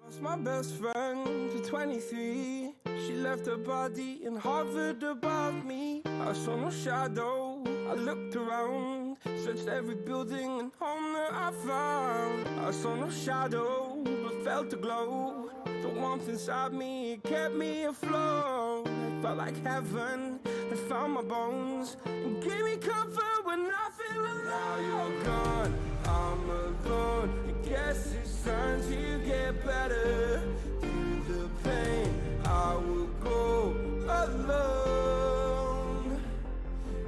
Lost my best friend to 23. She left her body and hovered above me. I saw no shadow, I looked around, searched every building and home that I found. I saw no shadow, but felt a glow. The warmth inside me, it kept me afloat. It felt like heaven had found my bones and gave me comfort when I feel alone. Now you're gone, I'm alone. I guess it's time to get better. Through the pain, I will go alone.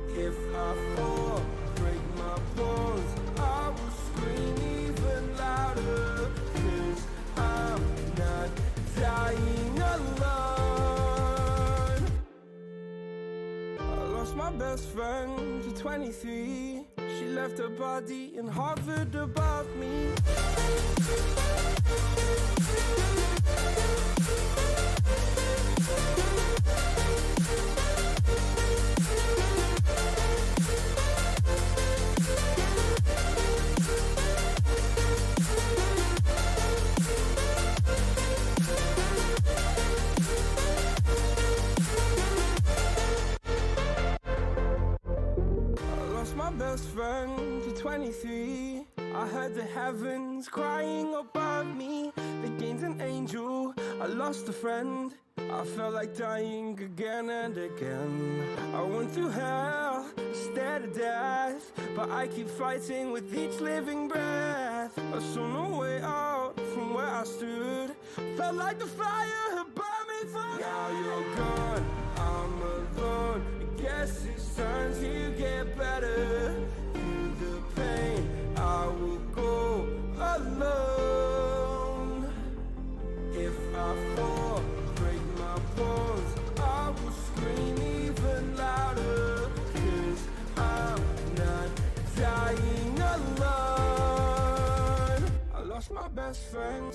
If I fall, break my bones, I will scream even louder. 'Cause I'm not dying alone. I lost my best friend to 23. She left her body and hovered above me. My best friend to 23. I heard the heavens crying above me. They gained an angel, I lost a friend. I felt like dying again and again. I went through hell, stared at death, but I keep fighting with each living breath. I saw no way out from where I stood. Felt like the fire had burned me through. Now you're gone, I'm alone. I guess it's time to get better. Through the pain, I will go alone. If I fall, break my bones, I will scream even louder. 'Cause I'm not dying alone. I lost my best friend.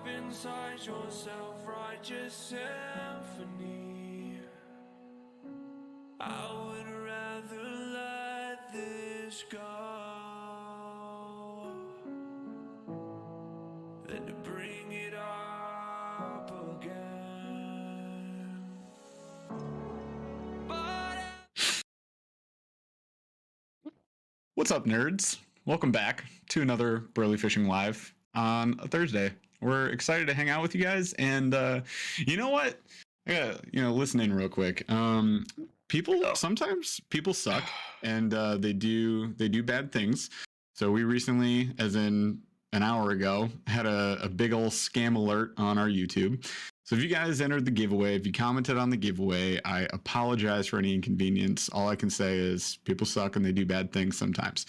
Inside your self-righteous symphony, I would rather let this go than to bring it up again. But What's up, nerds? Welcome back to another Burly Fishing Live on a Thursday. We're excited to hang out with you guys, and you know what? Yeah, listen in real quick. Sometimes people suck, and they do bad things. So we recently, as in an hour ago, had a big ol' scam alert on our YouTube. So if you guys entered the giveaway, if you commented on the giveaway, I apologize for any inconvenience. All I can say is people suck and they do bad things sometimes.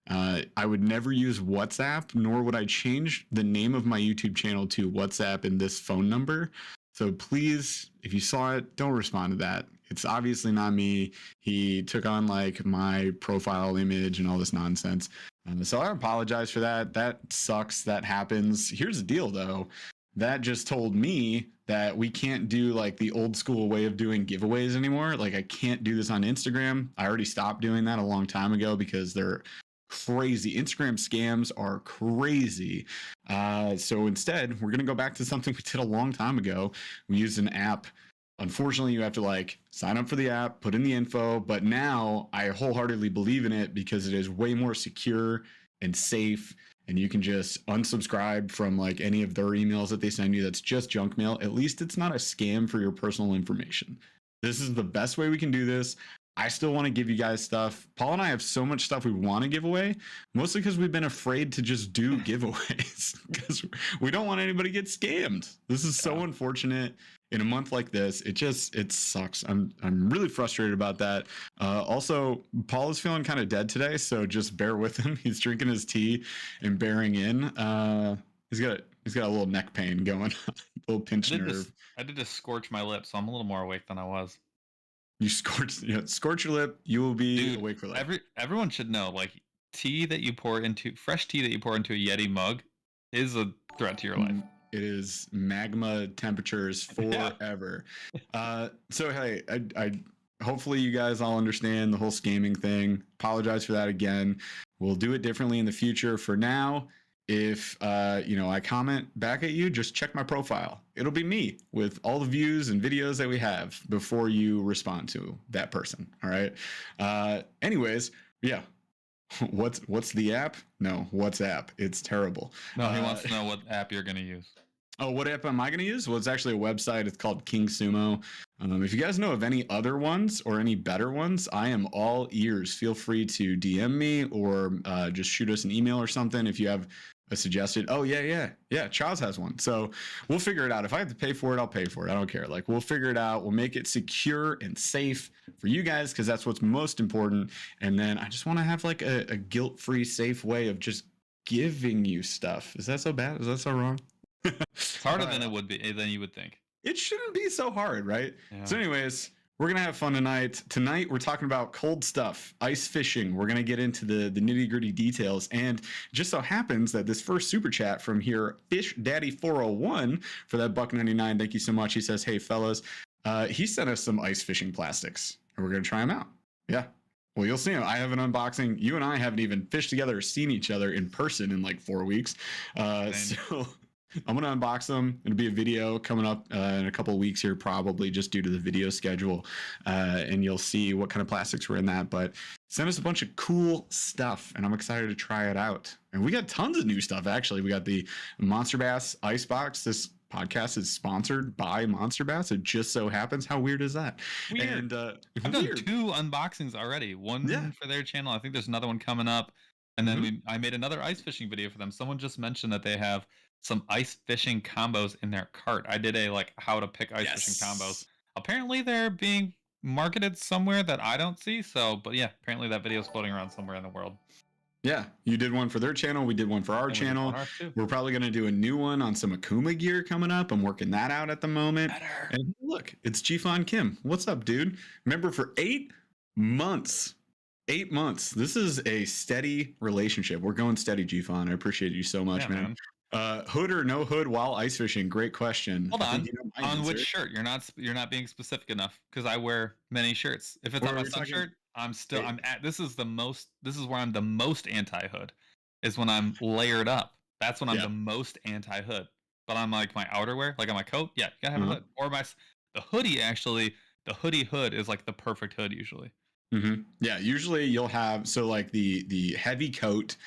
I would never use WhatsApp, nor would I change the name of my YouTube channel to WhatsApp in this phone number. So please, if you saw it, don't respond to that. It's obviously not me. He took on like my profile image and all this nonsense. So I apologize for that. That sucks. That happens. Here's the deal though. That just told me that we can't do like the old school way of doing giveaways anymore. Like I can't do this on Instagram. I already stopped doing that a long time ago because they're crazy. Instagram scams are crazy. So instead, we're going to go back to something we did a long time ago. We used an app. Unfortunately, you have to like sign up for the app, put in the info, but now I wholeheartedly believe in it because it is way more secure and safe. And you can just unsubscribe from like any of their emails that they send you. That's just junk mail. At least it's not a scam for your personal information. This is the best way we can do this. I still want to give you guys stuff. Paul and I have so much stuff we want to give away, mostly because we've been afraid to just do giveaways because we don't want anybody to get scammed. This is so unfortunate. In a month like this, it sucks. I'm really frustrated about that. Also, Paul is feeling kind of dead today, so just bear with him. He's drinking his tea and bearing in. He's got a little neck pain going, a little pinched nerve. I did just scorch my lip, so I'm a little more awake than I was. You scorch your lip, you will be awake for life. Everyone should know, like fresh tea that you pour into a Yeti mug is a threat to your life. It is magma temperatures forever. So hey, I hopefully you guys all understand the whole scamming thing. Apologize for that again. We'll do it differently in the future. For now, if I comment back at you, just check my profile. It'll be me with all the views and videos that we have before you respond to that person. All right. Anyways, yeah. What's the app? No, WhatsApp. It's terrible. No, he wants to know what app you're going to use. Oh, what app am I going to use? Well, it's actually a website. It's called King Sumo. If you guys know of any other ones or any better ones, I am all ears. Feel free to DM me or just shoot us an email or something if you have a suggested. Oh, yeah. Chaz has one. So we'll figure it out. If I have to pay for it, I'll pay for it. I don't care. Like, we'll figure it out. We'll make it secure and safe for you guys because that's what's most important. And then I just want to have like a guilt-free, safe way of just giving you stuff. Is that so bad? Is that so wrong? It's harder than you would think. It shouldn't be so hard, right? Yeah. So anyways, we're going to have fun tonight. Tonight, we're talking about cold stuff, ice fishing. We're going to get into the nitty-gritty details. And just so happens that this first super chat from here, Fish Daddy 401 for that $1.99. Thank you so much. He says, hey, fellas, he sent us some ice fishing plastics, and we're going to try them out. Yeah. Well, you'll see them. I have an unboxing. You and I haven't even fished together or seen each other in person in like 4 weeks. So I'm going to unbox them. It'll be a video coming up in a couple of weeks here, probably just due to the video schedule. And you'll see what kind of plastics were in that. But send us a bunch of cool stuff, and I'm excited to try it out. And we got tons of new stuff, actually. We got the MONSTERBASS Icebox. This podcast is sponsored by MONSTERBASS. It just so happens. How weird is that? Weird. And I've done 2 unboxings already. One for their channel. I think there's another one coming up. And then I made another ice fishing video for them. Someone just mentioned that they have some ice fishing combos in their cart. I did a how to pick ice fishing combos. Apparently they're being marketed somewhere that I don't see. So, but yeah, apparently that video is floating around somewhere in the world. Yeah, you did one for their channel. We did one for our channel. We're probably going to do a new one on some Akuma gear coming up. I'm working that out at the moment. And look, it's Jifon Kim. What's up, dude? Remember, for 8 months. 8 months. This is a steady relationship. We're going steady, Jifon. I appreciate you so much, man. Hood or no hood while ice fishing? Great question. Hold on. On which shirt? You're not being specific enough because I wear many shirts. If it's on my sweatshirt, this is where I'm the most anti-hood, is when I'm layered up. That's when I'm the most anti-hood. But I'm like my outerwear, like on my coat, you gotta have a hood. Or the hoodie, actually, the hoodie hood is like the perfect hood usually. Yeah, usually you'll have, so like the heavy coat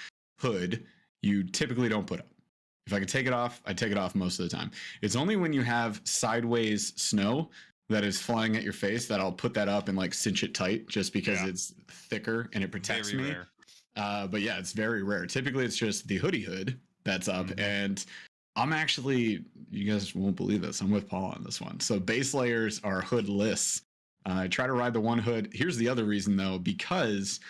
hood, you typically don't put up. If I could take it off, I take it off most of the time. It's only when you have sideways snow that is flying at your face that I'll put that up and like cinch it tight, just because it's thicker and it protects Very me. rare. But yeah, it's very rare. Typically, it's just the hoodie hood that's up, and I'm actually, you guys won't believe this, I'm with Paul on this one. So base layers are hoodless. I try to ride the one hood. Here's the other reason though, because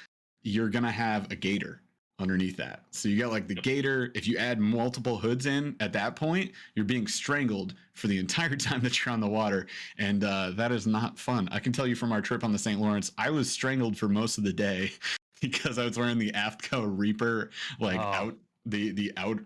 you're gonna have a gator underneath that. So you got like the gator. If you add multiple hoods in at that point, you're being strangled for the entire time that you're on the water, and that is not fun. I can tell you from our trip on the St. Lawrence, I was strangled for most of the day because I was wearing the Aftco Reaper out the out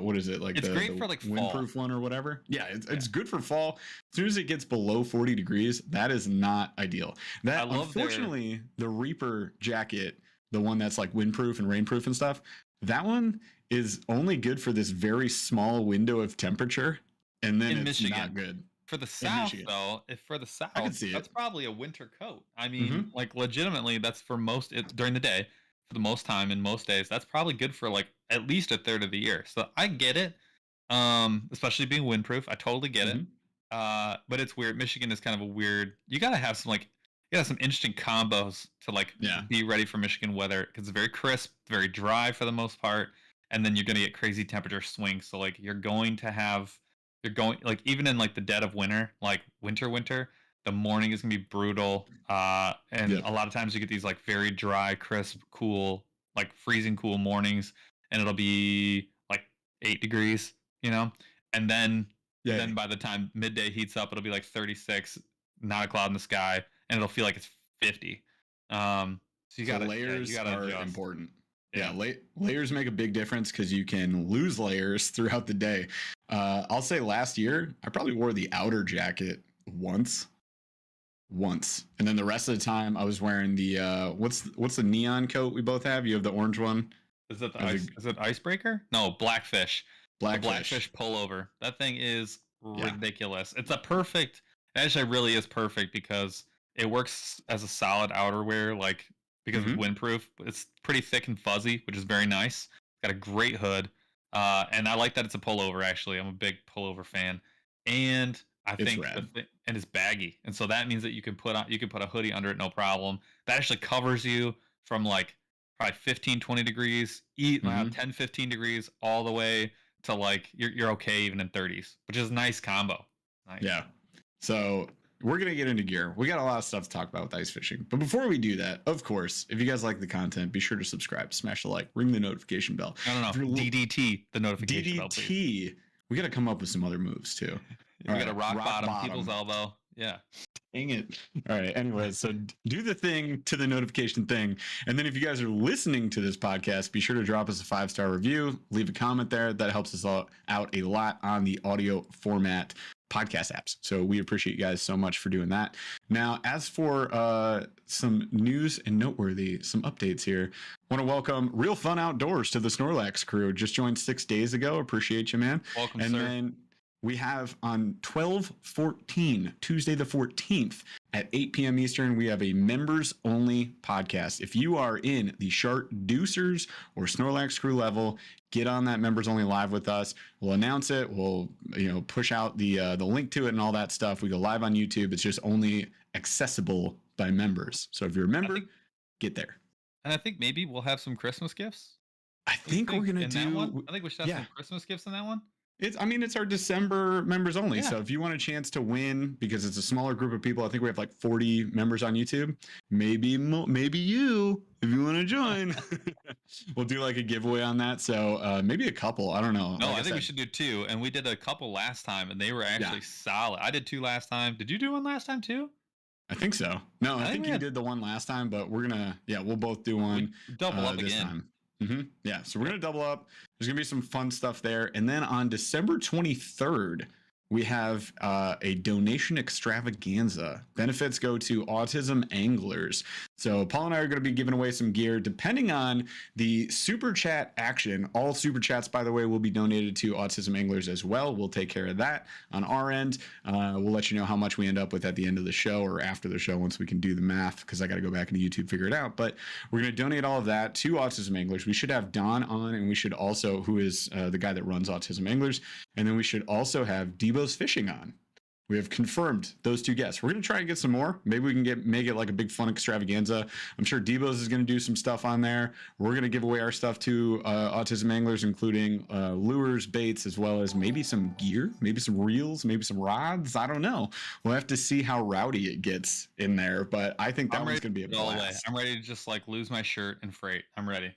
what is it, like it's the great for like windproof fall. one or whatever. Yeah, it's good for fall. As soon as it gets below 40 degrees, that is not ideal. That, unfortunately, the Reaper jacket, the one that's like windproof and rainproof and stuff, that one is only good for this very small window of temperature, and then it's Michigan. not good. For the South, though, if for the South, that's probably a winter coat. I mean, like legitimately, that's for during the day, for the most time in most days. That's probably good for like at least a third of the year. So I get it, especially being windproof. I totally get it. But it's weird. Michigan is kind of a weird. You gotta have some some interesting combos to like be ready for Michigan weather, because it's very crisp, very dry for the most part, and then you're gonna get crazy temperature swings. So like you're going like even in like the dead of winter, like winter, the morning is gonna be brutal. And a lot of times you get these like very dry, crisp, cool, like freezing cool mornings, and it'll be like 8 degrees, and then by the time midday heats up, it'll be like 36, not a cloud in the sky, and it'll feel like it's 50. So layers are adjust. important. Yeah, layers make a big difference because you can lose layers throughout the day. I'll say last year, I probably wore the outer jacket once. And then the rest of the time I was wearing the, what's the neon coat we both have? You have the orange one. Is it Icebreaker? No, Blackfish. Blackfish pullover. That thing is ridiculous. It's actually really is perfect because it works as a solid outerwear, like, because it's windproof. It's pretty thick and fuzzy, which is very nice. Got a great hood, and I like that it's a pullover. Actually, I'm a big pullover fan, and I think and it's baggy, and so that means that you can put a hoodie under it, no problem. That actually covers you from like probably 15, 20 degrees, 10, 15 degrees, all the way to like you're okay even in 30s, which is a nice combo. Nice. Yeah. So we're going to get into gear. We got a lot of stuff to talk about with ice fishing. But before we do that, of course, if you guys like the content, be sure to subscribe, smash the like, ring the notification bell. No. DDT, the notification bell, please. DDT. We got to come up with some other moves, too. We got a rock bottom, people's elbow. Yeah. Dang it. All right. Anyways, so do the thing to the notification thing. And then if you guys are listening to this podcast, be sure to drop us a 5-star review. Leave a comment there. That helps us out a lot on the audio format podcast apps. So we appreciate you guys so much for doing that. Now, as for some news and noteworthy, some updates here, I want to welcome Real Fun Outdoors to the Snorlax crew. Just joined 6 days ago. Appreciate you, man. Welcome, and sir. Then we have on 12/14, Tuesday the 14th at 8 p.m. Eastern, we have a members-only podcast. If you are in the Shark Deucers or Snorlax crew level, get on that members-only live with us. We'll announce it. We'll push out the link to it and all that stuff. We go live on YouTube. It's just only accessible by members. So if you're a member, get there. And I think maybe we'll have some Christmas gifts. I think we're gonna do. That one? I think we should have some Christmas gifts in that one. It's our December members only. So if you want a chance to win, because it's a smaller group of people, I think we have like 40 members on YouTube. Maybe you, if you want to join, we'll do like a giveaway on that. So maybe a couple. I don't know. No, I think we should do 2. And we did a couple last time, and they were actually solid. I did 2 last time. Did you do one last time too? I think so. No, I think you did the one last time, but we're gonna we'll both do one. Double up this again. Time. Yeah, so we're gonna double up. There's gonna be some fun stuff there, and then on December 23rd, we have a donation extravaganza. Benefits go to autism anglers. So Paul and I are going to be giving away some gear depending on the super chat action. All super chats, by the way, will be donated to autism anglers as well. We'll take care of that on our end. We'll let you know how much we end up with at the end of the show or after the show once we can do the math, because I got to go back into YouTube, figure it out. But we're going to donate all of that to autism anglers. We should have Don on, and we should also, who is the guy that runs autism anglers, and then we should also have Debo's Fishing on. We have confirmed those two guests. We're going to try and get some more. Maybe we can make it like a big fun extravaganza. I'm sure Debo's is going to do some stuff on there. We're going to give away our stuff to autism anglers, including lures, baits, as well as maybe some gear, maybe some reels, maybe some rods. I don't know. We'll have to see how rowdy it gets in there, but I think that one's going to be a blast. I'm ready to just like lose my shirt and freight. I'm ready.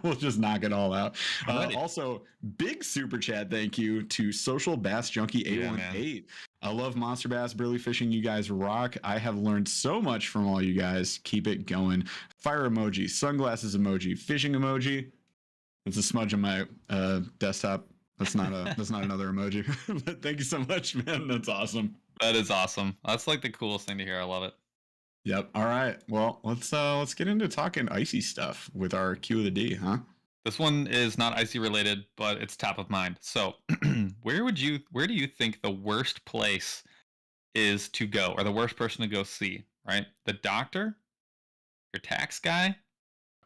We'll just knock it all out. Also, big super chat thank you to Social Bass Junkie 818. I love Monster Bass, Burly Fishing. You guys rock. I have learned so much from all you guys. Keep it going. Fire emoji, sunglasses emoji, fishing emoji. It's a smudge on my desktop. That's not another emoji. But thank you so much, man. That's awesome. That is awesome. That's like the coolest thing to hear. I love it. Yep. All right. Well, let's get into talking icy stuff with our Q of the D, huh? This one is not icy related, but it's top of mind. So, where do you think the worst place is to go, or the worst person to go see? Right, the doctor, your tax guy,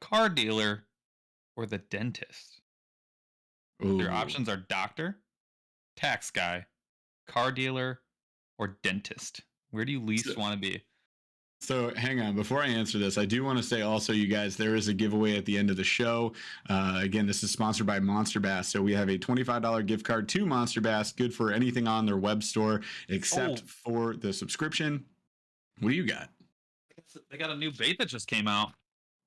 car dealer, or the dentist. Ooh. Your options are doctor, tax guy, car dealer, or dentist. Where do you least want to be? So hang on, before I answer this, I do want to say also, you guys, there is a giveaway at the end of the show. Again, this is sponsored by Monster Bass. So we have a $25 gift card to Monster Bass, good for anything on their web store, except for the subscription. What do you got? They got a new bait that just came out.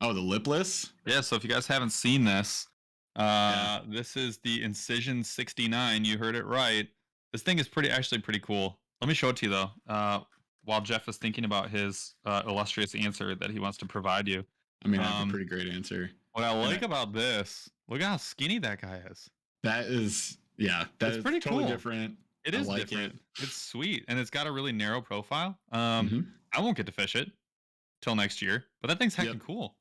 Oh, the lipless? Yeah, so if you guys haven't seen this, this is the Incision 69. You heard it right. This thing is actually pretty cool. Let me show it to you, though. While Jeff is thinking about his illustrious answer that he wants to provide you. I mean, that's a pretty great answer. What I like about this, look how skinny that guy is. That is, yeah, that's pretty totally cool. Different. It is different. It's sweet, and it's got a really narrow profile. I won't get to fish it till next year, but that thing's heckin' cool.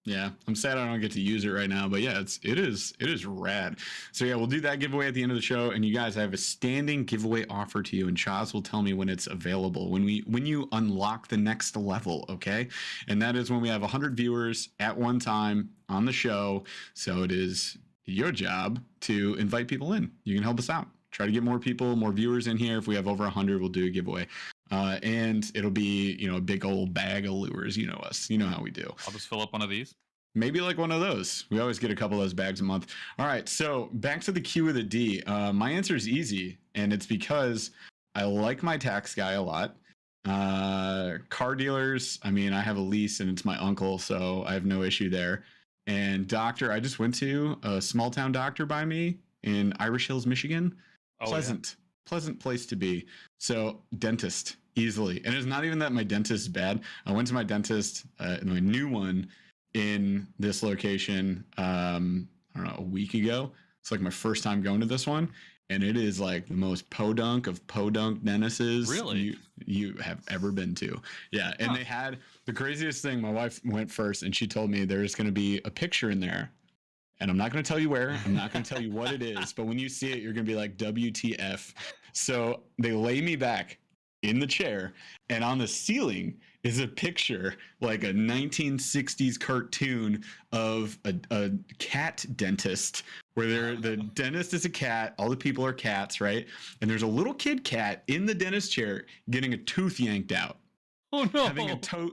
Yeah, I'm sad I don't get to use it right now, but yeah, it is rad. So yeah, we'll do that giveaway at the end of the show, and you guys, I have a standing giveaway offer to you, and Chaz will tell me when it's available, when you unlock the next level, okay? And that is when we have 100 viewers at one time on the show. So it is your job to invite people in. You can help us out. Try to get more people, more viewers in here. If we have over 100, we'll do a giveaway. And it'll be, a big old bag of lures. You know us. You know how we do. I'll just fill up one of these. Maybe like one of those. We always get a couple of those bags a month. All right. So back to the Q of the D. My answer is easy, and it's because I like my tax guy a lot. Car dealers, I mean, I have a lease and it's my uncle, so I have no issue there. And doctor, I just went to a small town doctor by me in Irish Hills, Michigan. Pleasant place to be. So dentist, easily. And it's not even that my dentist is bad. I went to my dentist, my new one, in this location, I don't know, a week ago. It's like my first time going to this one. And it is like the most podunk of podunk dentists you have ever been to. Yeah. And they had the craziest thing. My wife went first, and she told me there's going to be a picture in there. And I'm not going to tell you where. I'm not going to tell you what it is. But when you see it, you're going to be like, WTF. So they lay me back in the chair, and on the ceiling is a picture, like a 1960s cartoon of a cat dentist, where the dentist is a cat. All the people are cats, right? And there's a little kid cat in the dentist chair getting a tooth yanked out. Oh, no. Having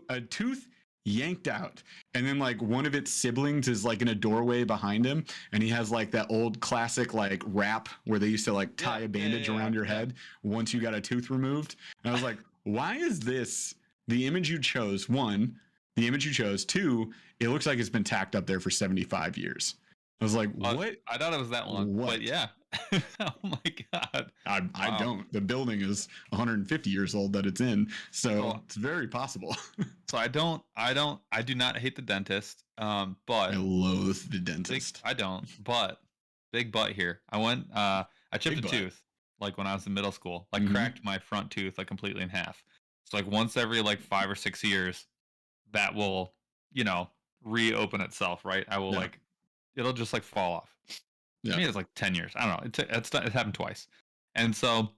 a tooth yanked out, and then like one of its siblings is like in a doorway behind him, and he has like that old classic like wrap where they used to like tie a bandage around your head once you got a tooth removed. And I was like, why is this the image you chose? One, the image you chose. Two, it looks like it's been tacked up there for 75 years. I was like, what? I thought it was that long. What? But yeah. Oh my God. I don't. The building is 150 years old that it's in, so it's very possible. So I do not hate the dentist. But I loathe the dentist. I don't. But big butt here. I chipped a tooth. like when I was in middle school, like cracked my front tooth like completely in half. So like once every like 5 or 6 years, that will, reopen itself, right? I will like it'll just like fall off. Yeah. Maybe it's like 10 years. I don't know. It happened twice. And so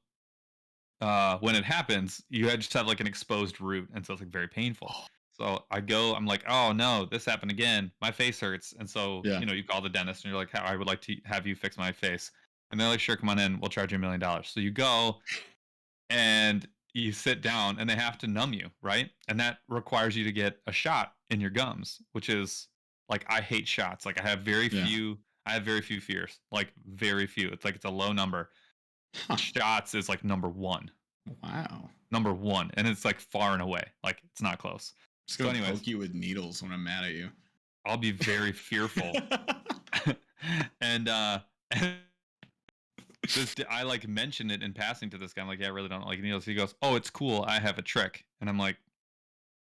when it happens, just have like an exposed root, and so it's like very painful. So I'm like, oh no, this happened again. My face hurts, and so you call the dentist, and you're like, I would like to have you fix my face, and they're like, sure, come on in, we'll charge you $1 million. So you go, and you sit down, and they have to numb you, right? And that requires you to get a shot in your gums, which is like, I hate shots. Like I have very few. I have very few fears, like very few. It's like it's a low number. Shots is like number one. Wow. Number one, and it's like far and away. Like it's not close. Just gonna poke you with needles when I'm mad at you. I'll be very fearful. and I like mentioned it in passing to this guy. I'm like, yeah, I really don't like needles. He goes, oh, it's cool. I have a trick. And I'm like,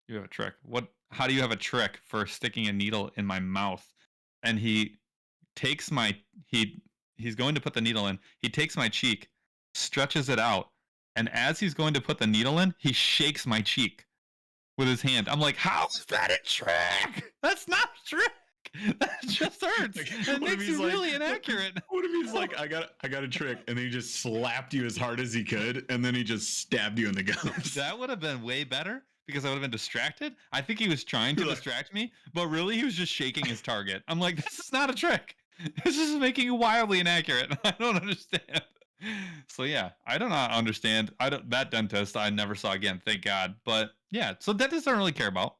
you have a trick? What? How do you have a trick for sticking a needle in my mouth? And he takes he's going to put the needle in. He takes my cheek, stretches it out, and as he's going to put the needle in, he shakes my cheek with his hand. I'm like, how is that a trick? That's not a trick. That just hurts. It makes you really inaccurate. What if he's like, I got a trick, and then he just slapped you as hard as he could, and then he just stabbed you in the gums? That would have been way better, because I would have been distracted. I think he was trying to distract me, but really he was just shaking his target. I'm like, this is not a trick. This is making you wildly inaccurate. I don't understand. So yeah, I do not understand. That dentist I never saw again, thank God. But yeah, so dentists I don't really care about.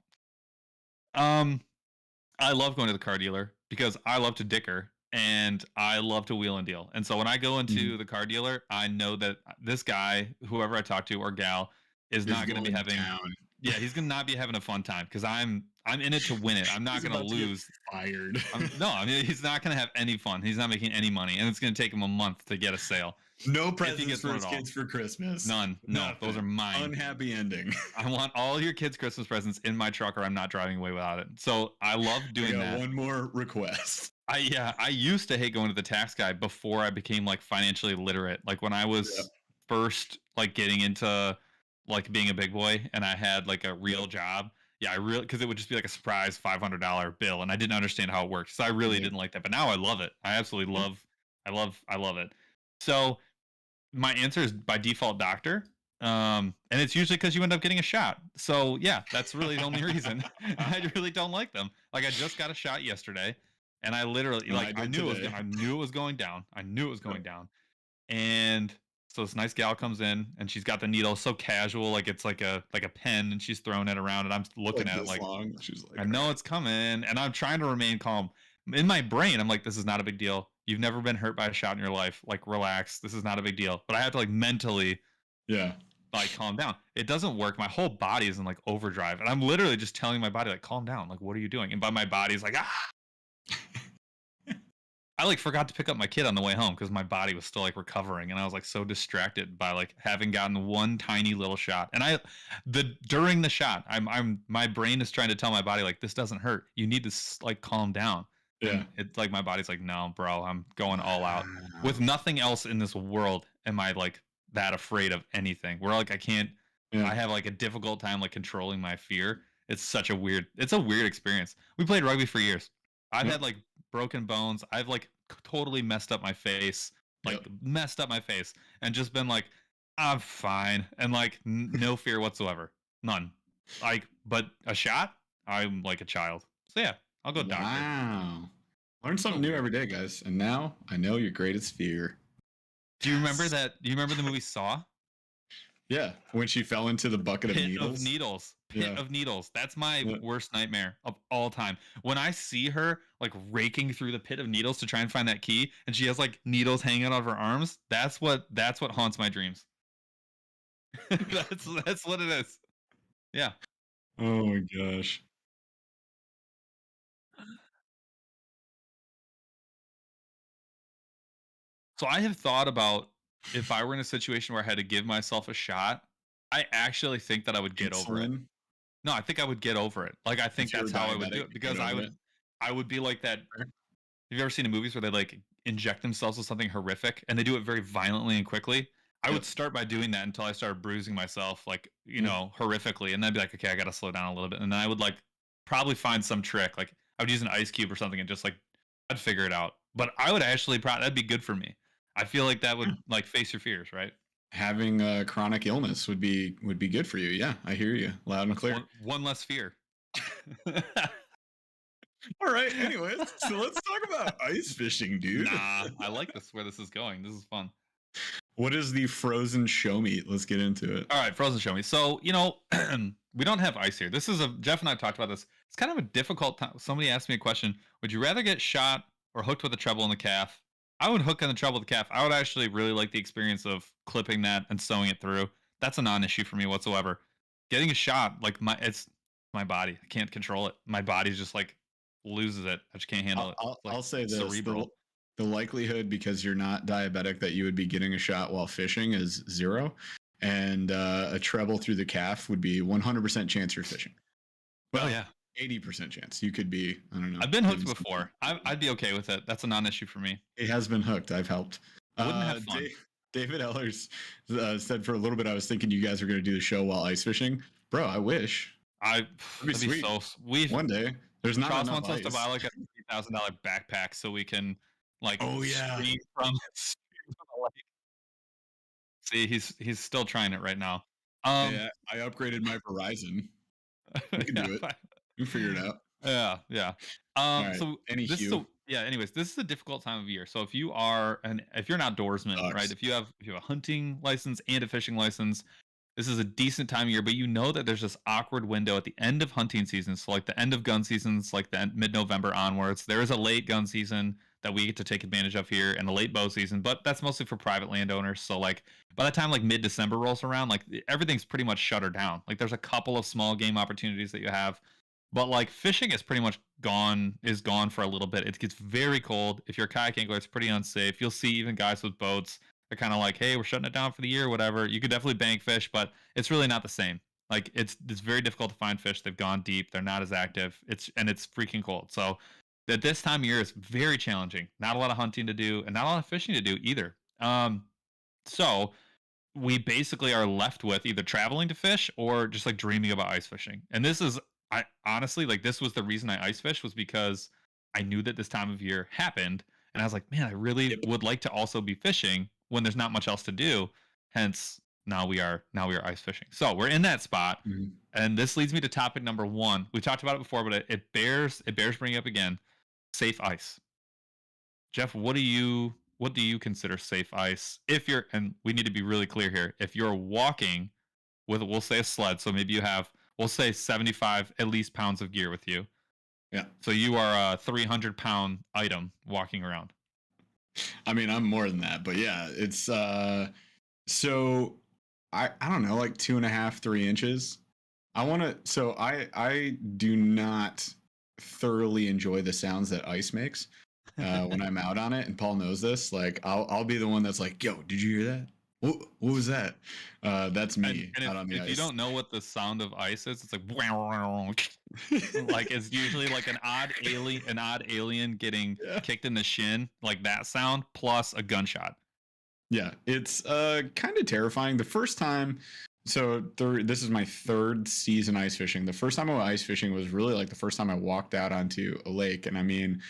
I love going to the car dealer because I love to dicker and I love to wheel and deal. And so when I go into the car dealer, I know that this guy, whoever I talk to or gal, is not going to be having yeah, he's gonna not be having a fun time because I'm in it to win it. I'm not gonna lose. Fired. I mean, he's not gonna have any fun. He's not making any money, and it's gonna take him a month to get a sale. No presents for his kids for Christmas. None. No, Nothing. Those are mine. Unhappy ending. I want all your kids' Christmas presents in my truck, or I'm not driving away without it. So I love doing that. One more request. I used to hate going to the tax guy before I became like financially literate. Like when I was first like getting into like being a big boy and I had like a real job. Yeah, because it would just be like a surprise $500 bill, and I didn't understand how it worked. So I really didn't like that. But now I love it. I absolutely love it. So my answer is by default doctor. And it's usually because you end up getting a shot. So yeah, that's really the only reason. I really don't like them. Like I just got a shot yesterday, and I literally I knew it was going down. And so this nice gal comes in, and she's got the needle so casual, like it's like a pen, and she's throwing it around, and I'm looking at it like, she's like, I know it's coming, and I'm trying to remain calm. In my brain, I'm like, this is not a big deal. You've never been hurt by a shot in your life. Like, relax. This is not a big deal. But I have to like mentally, like calm down. It doesn't work. My whole body is in like overdrive, and I'm literally just telling my body like, calm down. Like, what are you doing? And but my body's like, ah. I like forgot to pick up my kid on the way home because my body was still like recovering, and I was like so distracted by like having gotten one tiny little shot. And during the shot, my brain is trying to tell my body like, this doesn't hurt. You need to like calm down. Yeah. And it's like my body's like, no, bro, I'm going all out. With nothing else in this world am I like that afraid of anything. Where like I can't. I have like a difficult time like controlling my fear. It's a weird experience. We played rugby for years. I've had like broken bones. I've like totally messed up my face, and just been like, I'm fine, and like no fear whatsoever, none. Like, but a shot, I'm like a child. So yeah, I'll go doctor. Wow, learn something new every day, guys. And now I know your greatest fear. Do you remember that? Do you remember the movie Saw? Yeah, when she fell into the bucket of Pit of needles. That's my worst nightmare of all time. When I see her like raking through the pit of needles to try and find that key, and she has like needles hanging out of her arms, that's what haunts my dreams. that's what it is. Yeah. Oh my gosh. So I have thought about if I were in a situation where I had to give myself a shot, I actually think that I would get over it. No, I think I would get over it. Like I think that's how I would do it, because I would be like that. Have you ever seen in movies where they like inject themselves with something horrific and they do it very violently and quickly? I would start by doing that until I started bruising myself, like, horrifically. And then I'd be like, okay, I got to slow down a little bit. And then I would like probably find some trick. Like I would use an ice cube or something and just like, I'd figure it out. But I would actually that'd be good for me. I feel like that would like face your fears, right? Having a chronic illness would be good for you. Yeah, I hear you loud and clear. One less fear. All right. Anyways, so let's talk about ice fishing, dude. Nah, I like this where this is going. This is fun. What is the frozen show meat? Let's get into it. All right, frozen show meat. So, we don't have ice here. This is Jeff and I talked about this. It's kind of a difficult time. Somebody asked me a question. Would you rather get shot or hooked with a treble in the calf? I would hook on the treble of the calf. I would actually really like the experience of clipping that and sewing it through. That's a non-issue for me whatsoever. Getting a shot, like it's my body. I can't control it. My body's just like loses it. I just can't handle it. I'll say this: cerebral. the likelihood, because you're not diabetic, that you would be getting a shot while fishing is 0, and a treble through the calf would be 100% chance you're fishing. Well, yeah, 80% chance you could be. I don't know. I've been hooked before. I'd be okay with it. That's a non-issue for me. It has been hooked. I've helped. Wouldn't have fun. David Ellers said for a little bit, I was thinking you guys were going to do the show while ice fishing. Bro, I wish. That'd be sweet. So sweet. One day. There's not Charles enough wants us ice. to buy like a $3,000 backpack so we can like stream from the lake. See, he's still trying it right now. Yeah, I upgraded my Verizon. We can do it. We figure it out. Yeah. Right. So anyways, this is a difficult time of year. So if you're an outdoorsman, right? If you have a hunting license and a fishing license, this is a decent time of year, but you know that there's this awkward window at the end of hunting season. So like the end of gun seasons, like the mid-November onwards, there is a late gun season that we get to take advantage of here, and the late bow season, but that's mostly for private landowners. So like by the time like mid-December rolls around, like everything's pretty much shuttered down. Like there's a couple of small game opportunities that you have, but like fishing is pretty much gone for a little bit. It gets very cold. If you're a kayak angler, it's pretty unsafe. You'll see even guys with boats, they're kind of like, hey, we're shutting it down for the year, whatever. You could definitely bank fish, but it's really not the same. Like it's very difficult to find fish. They've gone deep. They're not as active. It's freaking cold. So at this time of year is very challenging. Not a lot of hunting to do and not a lot of fishing to do either. So we basically are left with either traveling to fish or just like dreaming about ice fishing. And this is, I honestly, like this was the reason I ice fish, was because I knew that this time of year happened. And I was like, man, I really would like to also be fishing when there's not much else to do. Hence, now we are ice fishing. So we're in that spot. Mm-hmm. And this leads me to topic number 1. We talked about it before, but it bears bringing up again. Safe ice. Jeff, what do you consider safe ice? And we need to be really clear here. If you're walking with, we'll say, a sled, so maybe you have, we'll say 75 at least pounds of gear with you. Yeah. So you are a 300-pound item walking around. I mean, I'm more than that, but yeah, it's so I don't know, like 2.5, 3 inches. I do not thoroughly enjoy the sounds that ice makes when I'm out on it, and Paul knows this. Like I'll be the one that's like, yo, did you hear that? What was that? That's me out on the ice. If you don't know what the sound of ice is, it's like like it's usually like an odd alien getting kicked in the shin, like that sound plus a gunshot. Yeah, it's kind of terrifying. The first time, this is my 3rd season ice fishing. The first time I went ice fishing was really like the first time I walked out onto a lake. And I mean,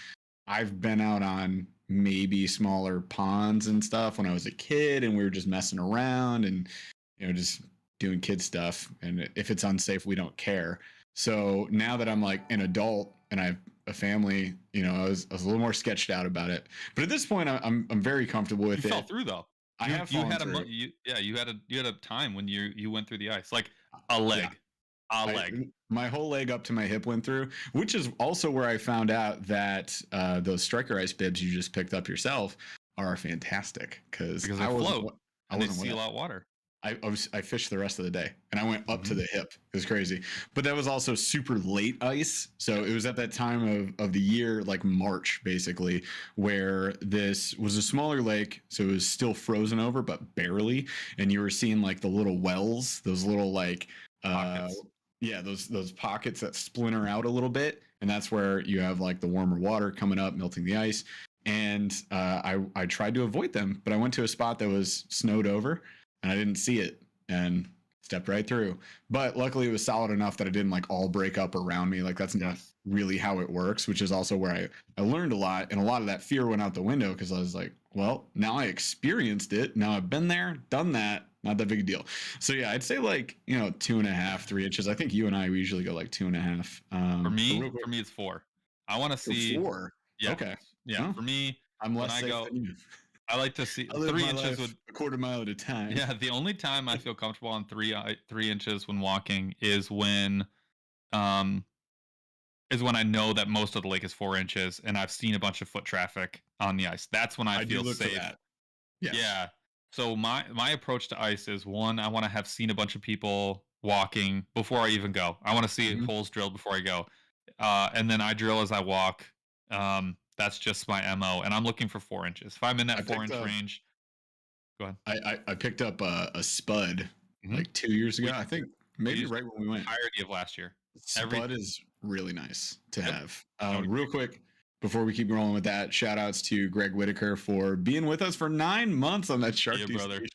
I've been out on maybe smaller ponds and stuff when I was a kid, and we were just messing around and, just doing kid stuff. And if it's unsafe, we don't care. So now that I'm like an adult and I have a family, I was a little more sketched out about it. But at this point, I'm very comfortable with it. You fell through though. You had a time when you went through the ice, like a leg. My whole leg up to my hip went through, which is also where I found out that those striker ice bibs you just picked up yourself are fantastic because they float and they seal out water. I fished the rest of the day and I went up to the hip. It was crazy, but that was also super late ice. So it was at that time of the year, like March, basically, where this was a smaller lake. So it was still frozen over, but barely. And you were seeing like the little wells, those little like, Yeah, those pockets that splinter out a little bit, and that's where you have like the warmer water coming up, melting the ice. And I tried to avoid them, but I went to a spot that was snowed over, and I didn't see it, and stepped right through. But luckily, it was solid enough that it didn't like all break up around me. Like that's not really how it works, which is also where I learned a lot, and a lot of that fear went out the window because I was like, well, now I experienced it. Now I've been there, done that. Not that big a deal. So yeah, I'd say like 2.5, 3 inches. I think you and I we usually go like 2.5. For me, it's 4. I want to see 4. Yeah. Okay. Yeah. Well, For me, I'm when less I safe go, than you. I like to see I live 3 my inches life would. a quarter mile at a time. Yeah. The only time I feel comfortable on 3 inches when walking is when I know that most of the lake is 4 inches and I've seen a bunch of foot traffic on the ice. That's when I do feel look safe. for that. Yes. Yeah. So my approach to ice is, one, I want to have seen a bunch of people walking before I even go. I want to see holes drilled before I go. And then I drill as I walk. That's just my MO. And I'm looking for 4 inches. If I'm in that 4-inch range, go ahead. I picked up a spud like 2 years ago. I think maybe right when we went. Entirety of last year. Spud is really nice to have. Real quick, before we keep rolling with that, shout outs to Greg Whitaker for being with us for 9 months on that Shark Tooth station.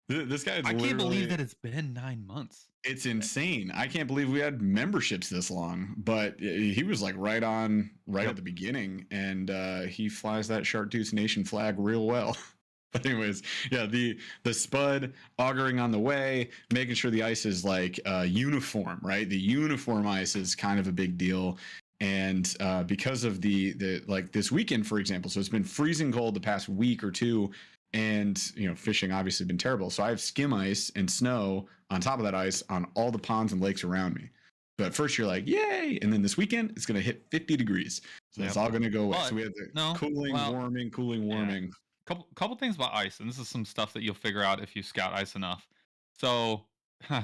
This guy, I can't believe that it's been 9 months. It's insane. I can't believe we had memberships this long, but he was like right at the beginning, and he flies that Shark Tooth Nation flag real well. But anyways, yeah, the spud augering on the way, making sure the ice is like uniform, right? The uniform ice is kind of a big deal. And because of the like this weekend, for example, so it's been freezing cold the past week or two, and fishing obviously been terrible. So I have skim ice and snow on top of that ice on all the ponds and lakes around me. But at first you're like, yay! And then this weekend it's going to hit 50 degrees, so it's all going to go away. So we have the cooling, warming. Couple things about ice, and this is some stuff that you'll figure out if you scout ice enough. So,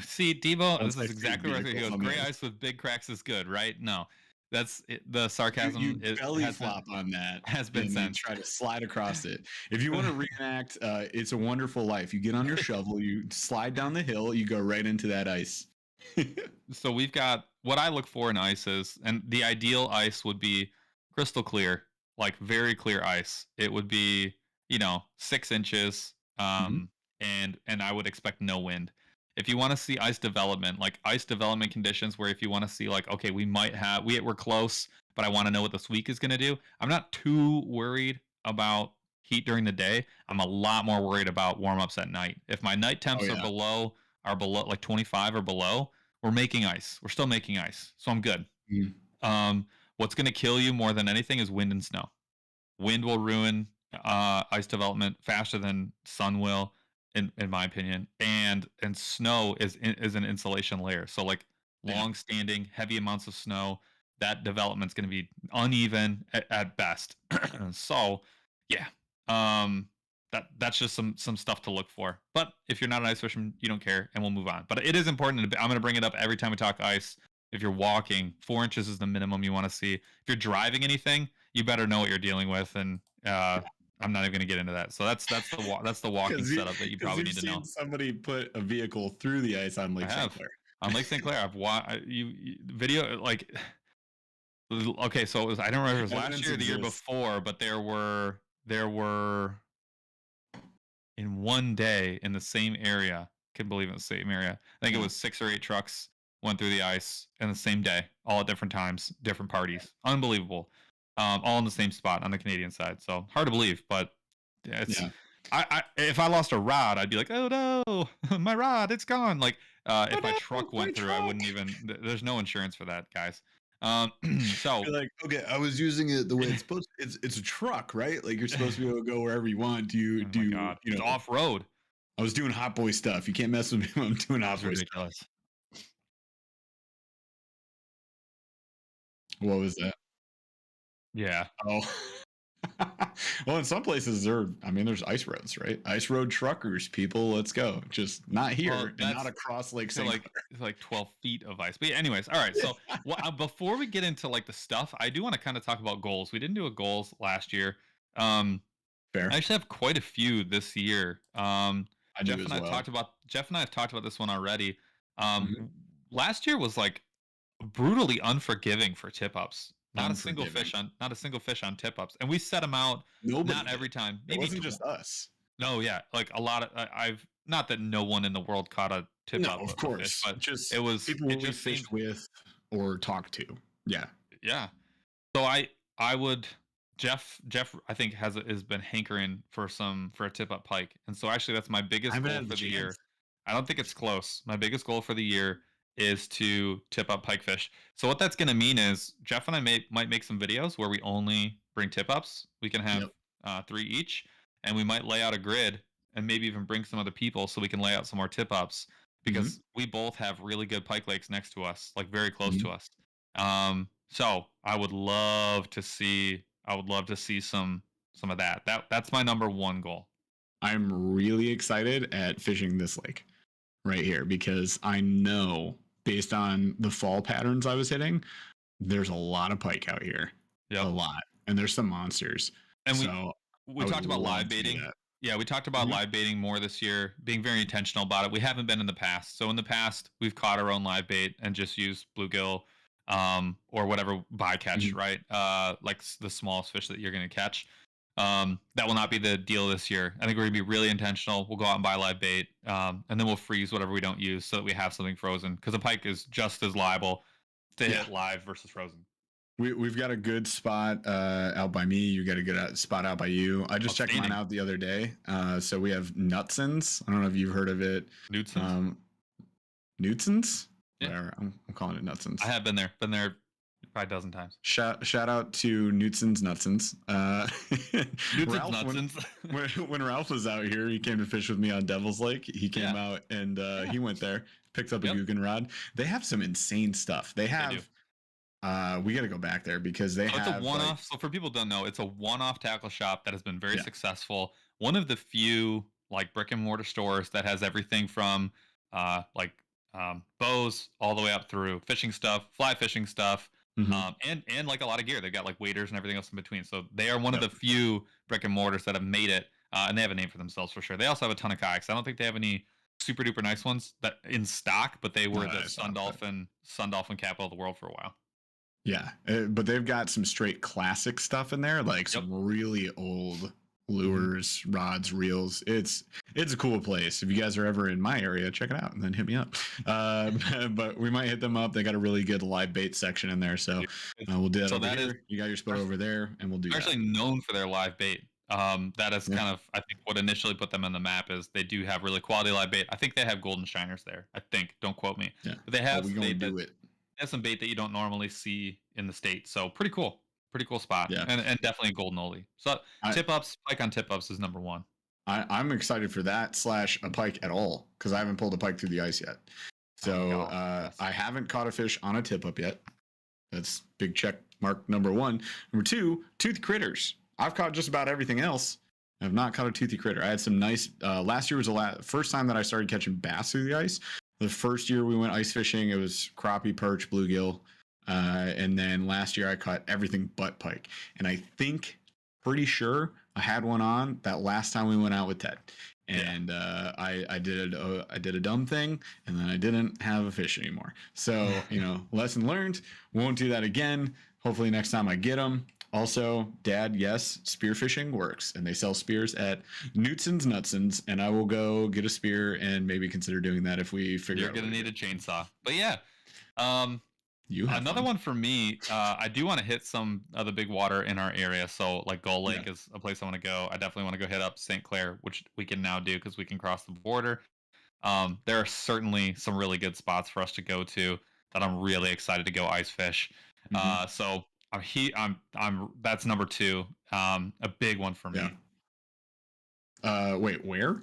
see, Debo, this is exactly where he goes. Gray ice with big cracks is good, right? No. That's it. The sarcasm. You belly flop on that has been sent. Try to slide across it. If you want to reenact It's a Wonderful Life, you get on your shovel, you slide down the hill, you go right into that ice. So we've got what I look for in ice is, and the ideal ice would be crystal clear, like very clear ice. It would be 6 inches, and I would expect no wind. If you want to see ice development, like ice development conditions, where if you want to see like, okay, we're close, but I want to know what this week is going to do. I'm not too worried about heat during the day. I'm a lot more worried about warm-ups at night. If my night temps are below like 25 or below, we're making ice. We're still making ice. So I'm good. What's going to kill you more than anything is wind and snow. Wind will ruin ice development faster than sun will. In my opinion, and snow is an insulation layer. So like long-standing, heavy amounts of snow, that development's going to be uneven at best. So yeah, that's just some stuff to look for. But if you're not an ice fisherman, you don't care, and we'll move on. But it is important. I'm going to bring it up every time we talk ice. If you're walking, 4 inches is the minimum you want to see. If you're driving anything, you better know what you're dealing with, and I'm not even going to get into that. So that's the walking setup that you probably need to know. Somebody put a vehicle through the ice on Lake St. Clair. On Lake St. Clair, video like. Okay, so it was. I don't remember if it was last year or the year before, but there were in one day in the same area. Couldn't believe it was the same area. I think it was 6 or 8 trucks went through the ice in the same day, all at different times, different parties. Unbelievable. All in the same spot on the Canadian side. So hard to believe, but it's. Yeah. If I lost a rod, I'd be like, oh no, my rod, it's gone. Like if my truck went through, I wouldn't even. There's no insurance for that, guys. So you're like, okay, I was using it the way it's supposed to. It's a truck, right? Like you're supposed to be able to go wherever you want. It's off road. I was doing hot boy stuff. You can't mess with me when I'm doing hot boy stuff. What was that? Yeah. Oh. Well, in some places there's ice roads, right? Ice road truckers, people, let's go. Just not here and not across Lake St. Clair. It's like 12 feet of ice. But anyways, all right. So before we get into like the stuff, I do want to kind of talk about goals. We didn't do a goals last year. Fair. I actually have quite a few this year. Jeff and I have talked about this one already. last year was like brutally unforgiving for tip ups. Not a single Unforgiving. fish on tip ups, and we set them out. Nobody Not did. every time. It wasn't just us. No, yeah, like a lot of I've not that no one in the world caught a tip No, up of of a fish, course. but Just it was people it we just seemed fished with or talked to. Yeah. yeah. So I would Jeff I think has been hankering for a tip up pike, and so actually that's my I biggest haven't goal had the for the year. chance. I don't think it's close. My biggest goal for the year is to tip up pikefish. So what that's going to mean is Jeff and I might make some videos where we only bring tip ups. We can have Yep. 3 each, and we might lay out a grid and maybe even bring some other people so we can lay out some more tip ups because we both have really good pike lakes next to us, like very close to us. So I would love to see some of that. That's my number one goal. I'm really excited at fishing this lake right here because I know based on the fall patterns I was hitting, there's a lot of pike out here. Yep. A lot. And there's some monsters. And so we talked about live baiting. Yeah, we talked about live baiting more this year, being very intentional about it. We haven't been in the past. So in the past, we've caught our own live bait and just used bluegill or whatever bycatch, right? Like the smallest fish that you're going to catch. That will not be the deal this year. I think we're going to be really intentional. We'll go out and buy live bait, and then we'll freeze whatever we don't use so that we have something frozen. Because a pike is just as liable to hit live versus frozen. We've got a good spot out by me. You got a good spot out by you. I just checked mine out the other day. So we have Nutsons. I don't know if you've heard of it. Nutsons? Yeah. Whatever. I'm calling it Nutsons. I have been there. Been there probably a dozen times. Shout out to Nutsons Nutsons. Nutsons. When Ralph was out here, he came to fish with me on Devil's Lake. He came out and he went there, picked up a Guggen rod. They have some insane stuff. They have. We got to go back there because they have. It's a one-off. So for people who don't know, it's a one-off tackle shop that has been very successful. One of the few like brick and mortar stores that has everything from bows all the way up through fishing stuff, fly fishing stuff, and like a lot of gear. They've got like waders and everything else in between. So they are one of the few brick and mortars that have made it, and they have a name for themselves for sure. They also have a ton of kayaks. I don't think they have any super duper nice ones that in stock, but they were the Sun Dolphin capital of the world for a while. Yeah, but they've got some straight classic stuff in there, like some really old lures, rods, reels. It's a cool place. If you guys are ever in my area, check it out and then hit me up. But we might hit them up. They got a really good live bait section in there, so we'll do that. So that here. You got your spot over there, and we'll do. They're actually known for their live bait. That is kind of, I think, what initially put them on the map is they do have really quality live bait. I think they have golden shiners there. I think. Don't quote me. Yeah. But they have. We're gonna do it. That's some bait that you don't normally see in the States. So pretty cool spot. Yeah. And definitely golden oldie. So tip ups, pike on tip ups is number one. I'm excited for that / a pike at all because I haven't pulled a pike through the ice yet. So I haven't caught a fish on a tip up yet. That's big check mark number one. Number two, toothy critters. I've caught just about everything else. I have not caught a toothy critter. I had some nice. Last year was the first time that I started catching bass through the ice. The first year we went ice fishing, it was crappie, perch, bluegill. And then last year I caught everything but pike. And I think, pretty sure, I had one on that last time we went out with Ted. And I did a dumb thing, and then I didn't have a fish anymore. So, lesson learned. Won't do that again. Hopefully next time I get them. Also, Dad, yes, spearfishing works, and they sell spears at Nutsons, and I will go get a spear and maybe consider doing that if we figure out. You're gonna need a chainsaw, but yeah. Another one for me. I do want to hit some of the big water in our area. So like Gull Lake is a place I want to go. I definitely want to go hit up St. Clair, which we can now do because we can cross the border. There are certainly some really good spots for us to go to that I'm really excited to go ice fish. So I'm that's number two. A big one for me. Wait, where?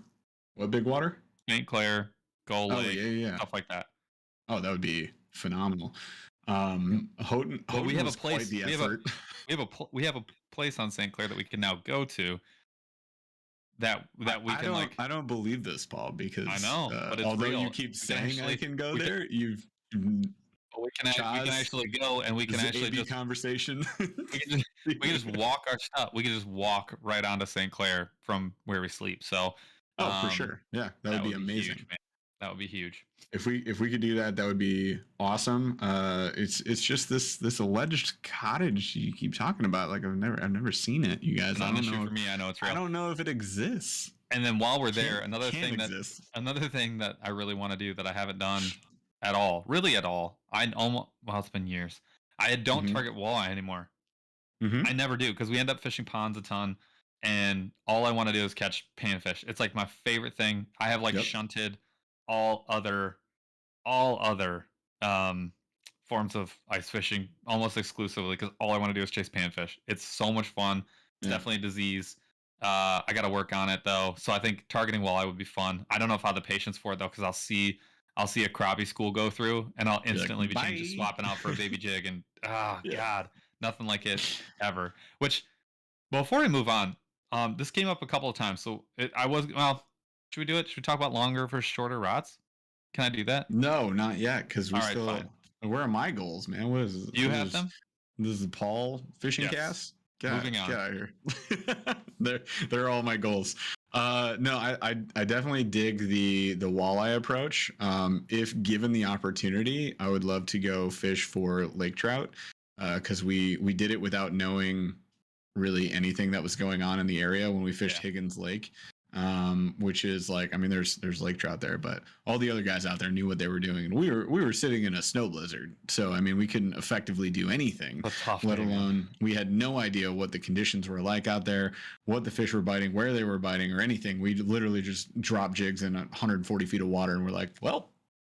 What big water? St. Clair, Gull Lake, stuff like that. Oh, that would be phenomenal. Houghton we have a place. We have a place on St. Clair that we can now go to. That we can I don't believe this, Paul, because I know, but it's although real. you keep saying I can go there, we can actually go, and we can actually just conversation. we can just walk our stuff. We can just walk right onto St. Clair from where we sleep. So for sure, yeah, that would be amazing. Huge, man. That would be huge. If we could do that, that would be awesome. It's just this alleged cottage you keep talking about. Like I've never seen it, you guys. Not an issue for me. I know it's real. I don't know if it I don't target walleye anymore. I never do, because we end up fishing ponds a ton, and all I want to do is catch panfish. It's like my favorite thing. I have like shunted all other forms of ice fishing almost exclusively, because all I want to do is chase panfish. It's so much fun. It's definitely a disease. I got to work on it though, so I think targeting walleye would be fun. I don't know if I have the patience for it though, because I'll see a crappie school go through, and I'll instantly be changing, swapping out for a baby jig, and god, nothing like it ever. Which, before we move on, this came up a couple of times, so should we do it? Should we talk about longer versus shorter rods? Can I do that? No, not yet, because we still. Fine. Where are my goals, man? What is you have them? This is Paul fishing cast. Moving on. Get out of here. they're all my goals. No, I definitely dig the walleye approach. If given the opportunity, I would love to go fish for lake trout, because we did it without knowing really anything that was going on in the area when we fished Higgins Lake. Which is like, I mean, there's lake trout there, but all the other guys out there knew what they were doing, and we were sitting in a snow blizzard, so I mean, we couldn't effectively do anything. Let alone, we had no idea what the conditions were like out there, what the fish were biting, where they were biting, or anything. We literally just dropped jigs in 140 feet of water, and we're like, well,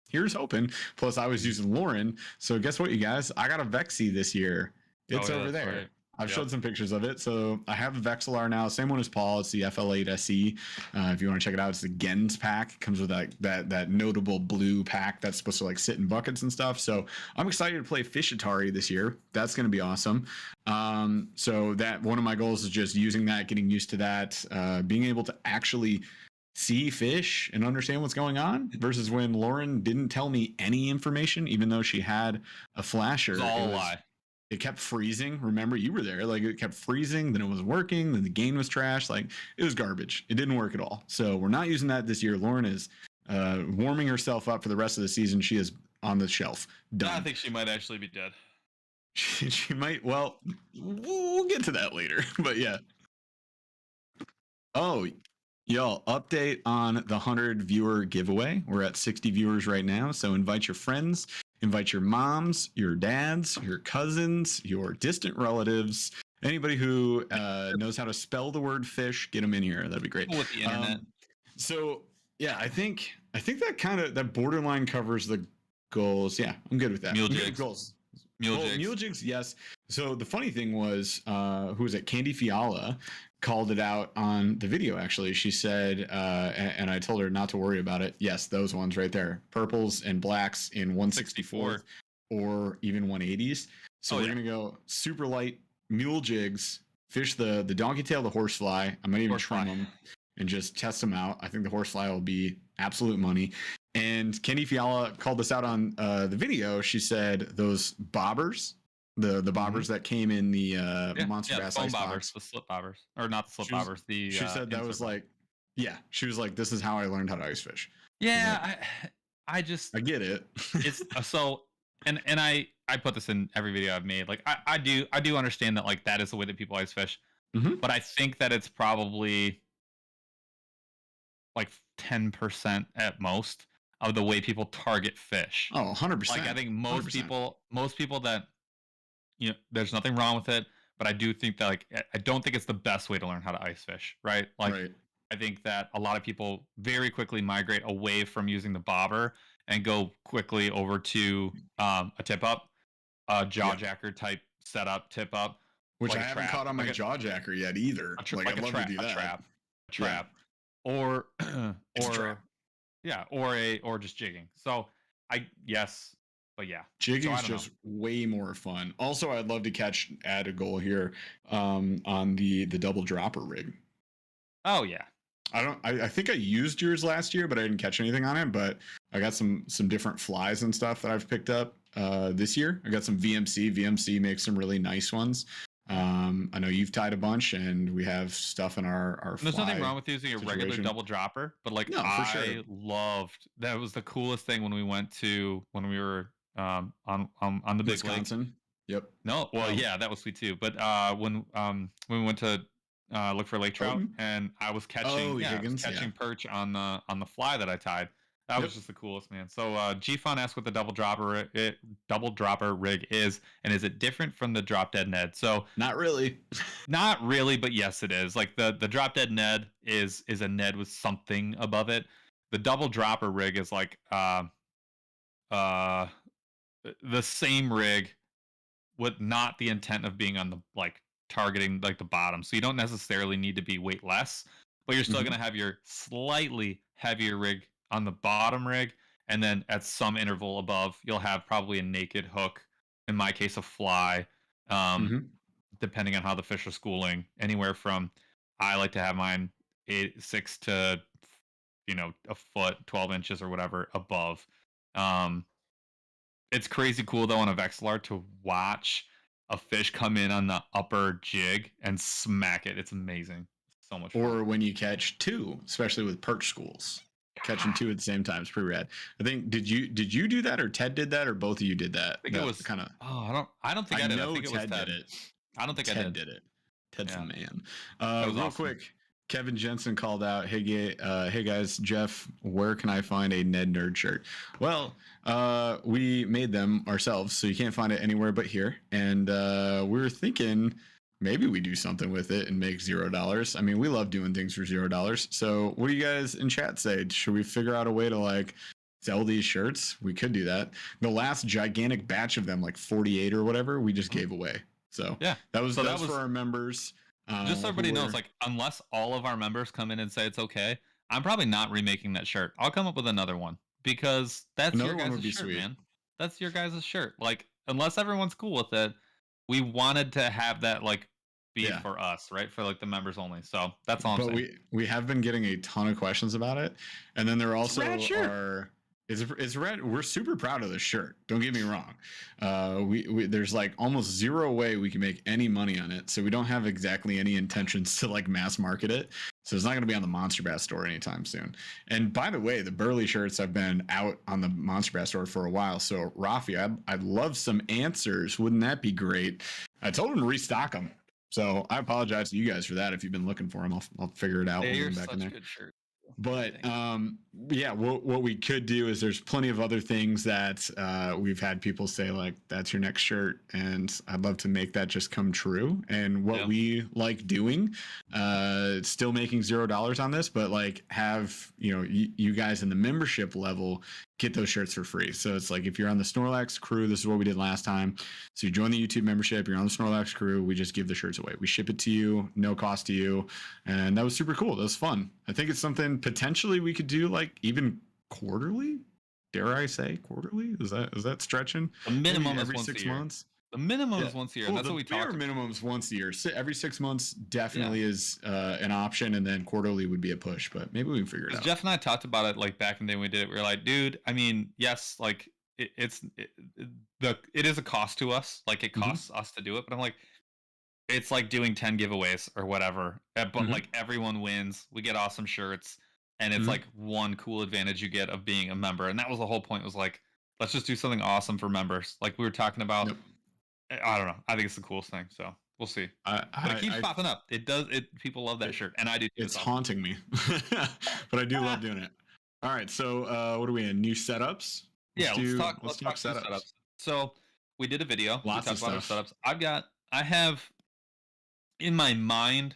here's hoping. Plus, I was using Lauren, so guess what, you guys? I got a Vexy this year. It's over there. Right. I've showed some pictures of it. So I have a Vexilar now, same one as Paul. It's the FL8 SE. If you want to check it out, it's the Gens pack. It comes with that notable blue pack that's supposed to like sit in buckets and stuff. So I'm excited to play Fish Atari this year. That's going to be awesome. So that one of my goals is just using that, getting used to that, being able to actually see fish and understand what's going on, versus when Lauren didn't tell me any information, even though she had a flasher. It's all a lie. It kept freezing. Remember, you were there. Like, it kept freezing, then it was working, then the gain was trash. Like, it was garbage. It didn't work at all. So we're not using that this year. Lauren is warming herself up for the rest of the season. She is on the shelf. Done. I think she might actually be dead. She might. Well, we'll get to that later. But yeah. Oh, y'all, update on the 100 viewer giveaway. We're at 60 viewers right now. So invite your friends. Invite your moms, your dads, your cousins, your distant relatives, anybody who knows how to spell the word fish. Get them in here. That'd be great. With the internet. So yeah, I think that borderline covers the goals. Yeah, I'm good with that. Mule jigs. Goals. Mule jigs, yes. So the funny thing was, who was it? Candy Fiala called it out on the video, actually. She said, and I told her not to worry about it. Yes, those ones right there. Purples and blacks in 164 or even 180s. So we're going to go super light mule jigs, fish the donkey tail, the horsefly. I might even trim them and just test them out. I think the horsefly will be absolute money. And Candy Fiala called this out on the video. She said those bobbers, the bobbers that came in the Monster Bass ice box, the slip bobbers, or not the slip bobbers. She said that was like, she was like, this is how I learned how to ice fish. Yeah, I get it. It's so, and I put this in every video I've made. Like I do understand that, like, that is the way that people ice fish, but I think that it's probably like 10% at most of the way people target fish. Oh, 100%. Like, I think most people that, you know, there's nothing wrong with it, but I do think that, like, I don't think it's the best way to learn how to ice fish, right? Like, I think that a lot of people very quickly migrate away from using the bobber and go quickly over to a tip up, jaw jacker type setup, tip up, which like I haven't caught on my jaw jacker yet either. I'd love to do that. A trap, or just jigging. So but yeah, jigging is just way more fun. Also, I'd love to add a goal here on the double dropper rig. Oh yeah. I think I used yours last year, but I didn't catch anything on it. But I got some different flies and stuff that I've picked up this year. I got some VMC. VMC makes some really nice ones. I know you've tied a bunch, and we have stuff in our There's nothing fly wong with using a regular situation. double dropper, but like No, for sure. I loved that was the coolest thing when we were on the big lake. Wisconsin. Yep. No, well, yeah, that was sweet too. But when we went to look for lake trout, Houghton? and I was catching, Higgins, perch on the fly that I tied. That was just the coolest, man. So G-Fun asked what the double dropper rig is, and is it different from the drop dead Ned? So Not really. not really, but yes, it is. Like the drop dead Ned is a Ned with something above it. The double dropper rig is like the same rig with not the intent of being on the like targeting like the bottom. So you don't necessarily need to be weightless, but you're still Mhm. going to have your slightly heavier rig on the bottom rig, and then at some interval above you'll have probably a naked hook, in my case a fly, Mhm. depending on how the fish are schooling, anywhere from, I like to have mine 6 to a foot, 12 inches or whatever above. It's crazy cool though on a Vexillard to watch a fish come in on the upper jig and smack it. It's amazing. It's so much fun. Or when you catch two, especially with perch schools. Catching two at the same time is pretty rad. I think did you do that, or Ted did that, or both of you did that? I think it was kind of. Oh, I don't think I did. I know think it was Ted Ted. did it. I don't think Ted I did. did it. Ted's Yeah. the man. That was Real awesome. quick, Kevin Jensen called out, hey guys, Jeff, where can I find a Ned Nerd shirt? Well, we made them ourselves, so you can't find it anywhere but here. And we were thinking maybe we do something with it and make $0. I mean, we love doing things for $0. So what do you guys in chat say? Should we figure out a way to like sell these shirts? We could do that. The last gigantic batch of them, like 48 or whatever, we just gave away. So Yeah. that was that was for our members. Just so everybody knows, like, unless all of our members come in and say it's okay, I'm probably not remaking that shirt. I'll come up with another one, because that's Another your one guys' would be shirt, sweet. man. That's your guys' shirt. Like, unless everyone's cool with it, we wanted to have that like be Yeah. for us, right? For like the members only. So that's all I'm But saying. we have been getting a ton of questions about it, and then there also rad shirt. are. It's red. We're super proud of this shirt. Don't get me wrong. We there's like almost zero way we can make any money on it, so we don't have exactly any intentions to like mass market it. So it's not going to be on the Monster Bass store anytime soon. And by the way, the Burly shirts have been out on the Monster Bass store for a while. So Rafi, I'd love some answers. Wouldn't that be great? I told him to restock them. So I apologize to you guys for that. If you've been looking for them, I'll figure it out. They when are I'm back in such there. good shirts. But yeah, what we could do is there's plenty of other things that we've had people say like, that's your next shirt, and I'd love to make that just come true. And what we like doing, still making $0 on this, but like have you guys in the membership level get those shirts for free. So it's like if you're on the Snorlax crew, this is what we did last time. So you join the YouTube membership, you're on the Snorlax crew, we just give the shirts away. We ship it to you, no cost to you. And that was super cool. That was fun. I think it's something potentially we could do like even quarterly. Dare I say quarterly? Is that stretching? The minimum Maybe is every once 6 a year. months. The minimum is once a year. Well, That's what we talked talked about. Minimum is once a year. So every 6 months definitely is an option, and then quarterly would be a push. But maybe we can figure it out. Jeff and I talked about it like back in the day when we did it. We were like, dude, I mean, yes, like it is a cost to us. Like it costs us to do it, but I'm like, it's like doing 10 giveaways or whatever. But like everyone wins. We get awesome shirts, and it's like one cool advantage you get of being a member. And that was the whole point. Was like, let's just do something awesome for members. Like we were talking about. I don't know. I think it's the coolest thing. So we'll see. But it keeps popping up. It does. People love that shirt, and I do. It's haunting me, but I do love doing it. All right. So what are we in? New setups? Let's talk setups. So we did a video. Lots of about stuff. Our setups. I have in my mind.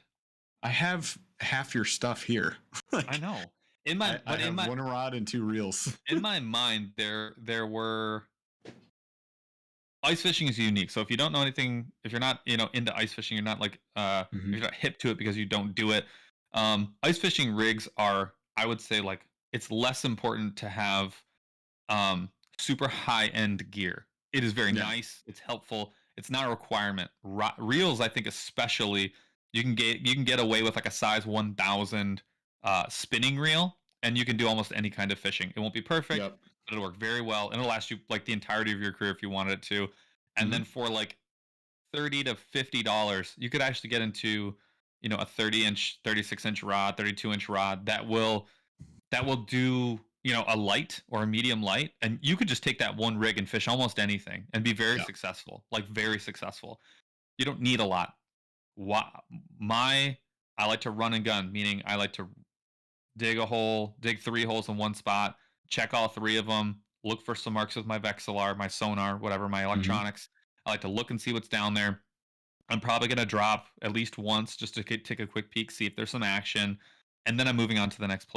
I have half your stuff here. I know. I have one rod and 2 reels. In my mind, there were. Ice fishing is unique. So if you don't know anything, if you're not into ice fishing, you're not like you're not hip to it because you don't do it. Ice fishing rigs are, I would say, like it's less important to have super high end gear. It is very nice. It's helpful. It's not a requirement. Reels, I think, especially you can get away with like a size 1000 spinning reel, and you can do almost any kind of fishing. It won't be perfect. But it'll work very well, and it'll last you like the entirety of your career if you wanted it to. And then for like $30 to $50, you could actually get into, you know, a 30-inch, 36-inch rod, 32-inch rod that will do, you know, a light or a medium light, and you could just take that one rig and fish almost anything and be very successful, like very successful. You don't need a lot. I like to run and gun, meaning I like to dig 3 holes in one spot, check all 3 of them, look for some marks with my Vexilar, my sonar, whatever, my electronics. I like to look and see what's down there. I'm probably going to drop at least once just to take a quick peek, see if there's some action, and then I'm moving on to the next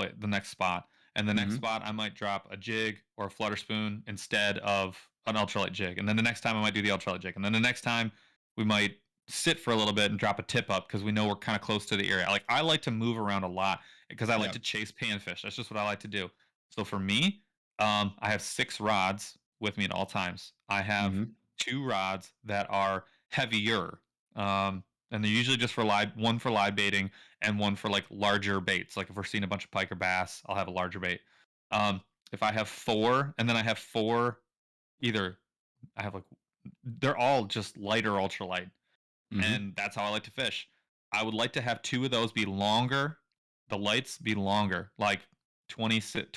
spot. And the next spot, I might drop a jig or a flutter spoon instead of an ultralight jig. And then the next time, I might do the ultralight jig. And then the next time, we might sit for a little bit and drop a tip up because we know we're kind of close to the area. Like, I like to move around a lot because I like to chase panfish. That's just what I like to do. So for me, I have 6 rods with me at all times. I have 2 rods that are heavier. And they're usually just for one for live baiting and one for like larger baits. Like if we're seeing a bunch of pike or bass, I'll have a larger bait. If I have 4, and then I have 4, they're all just lighter ultralight. And that's how I like to fish. I would like to have 2 of those be longer, the lights be longer, like 26,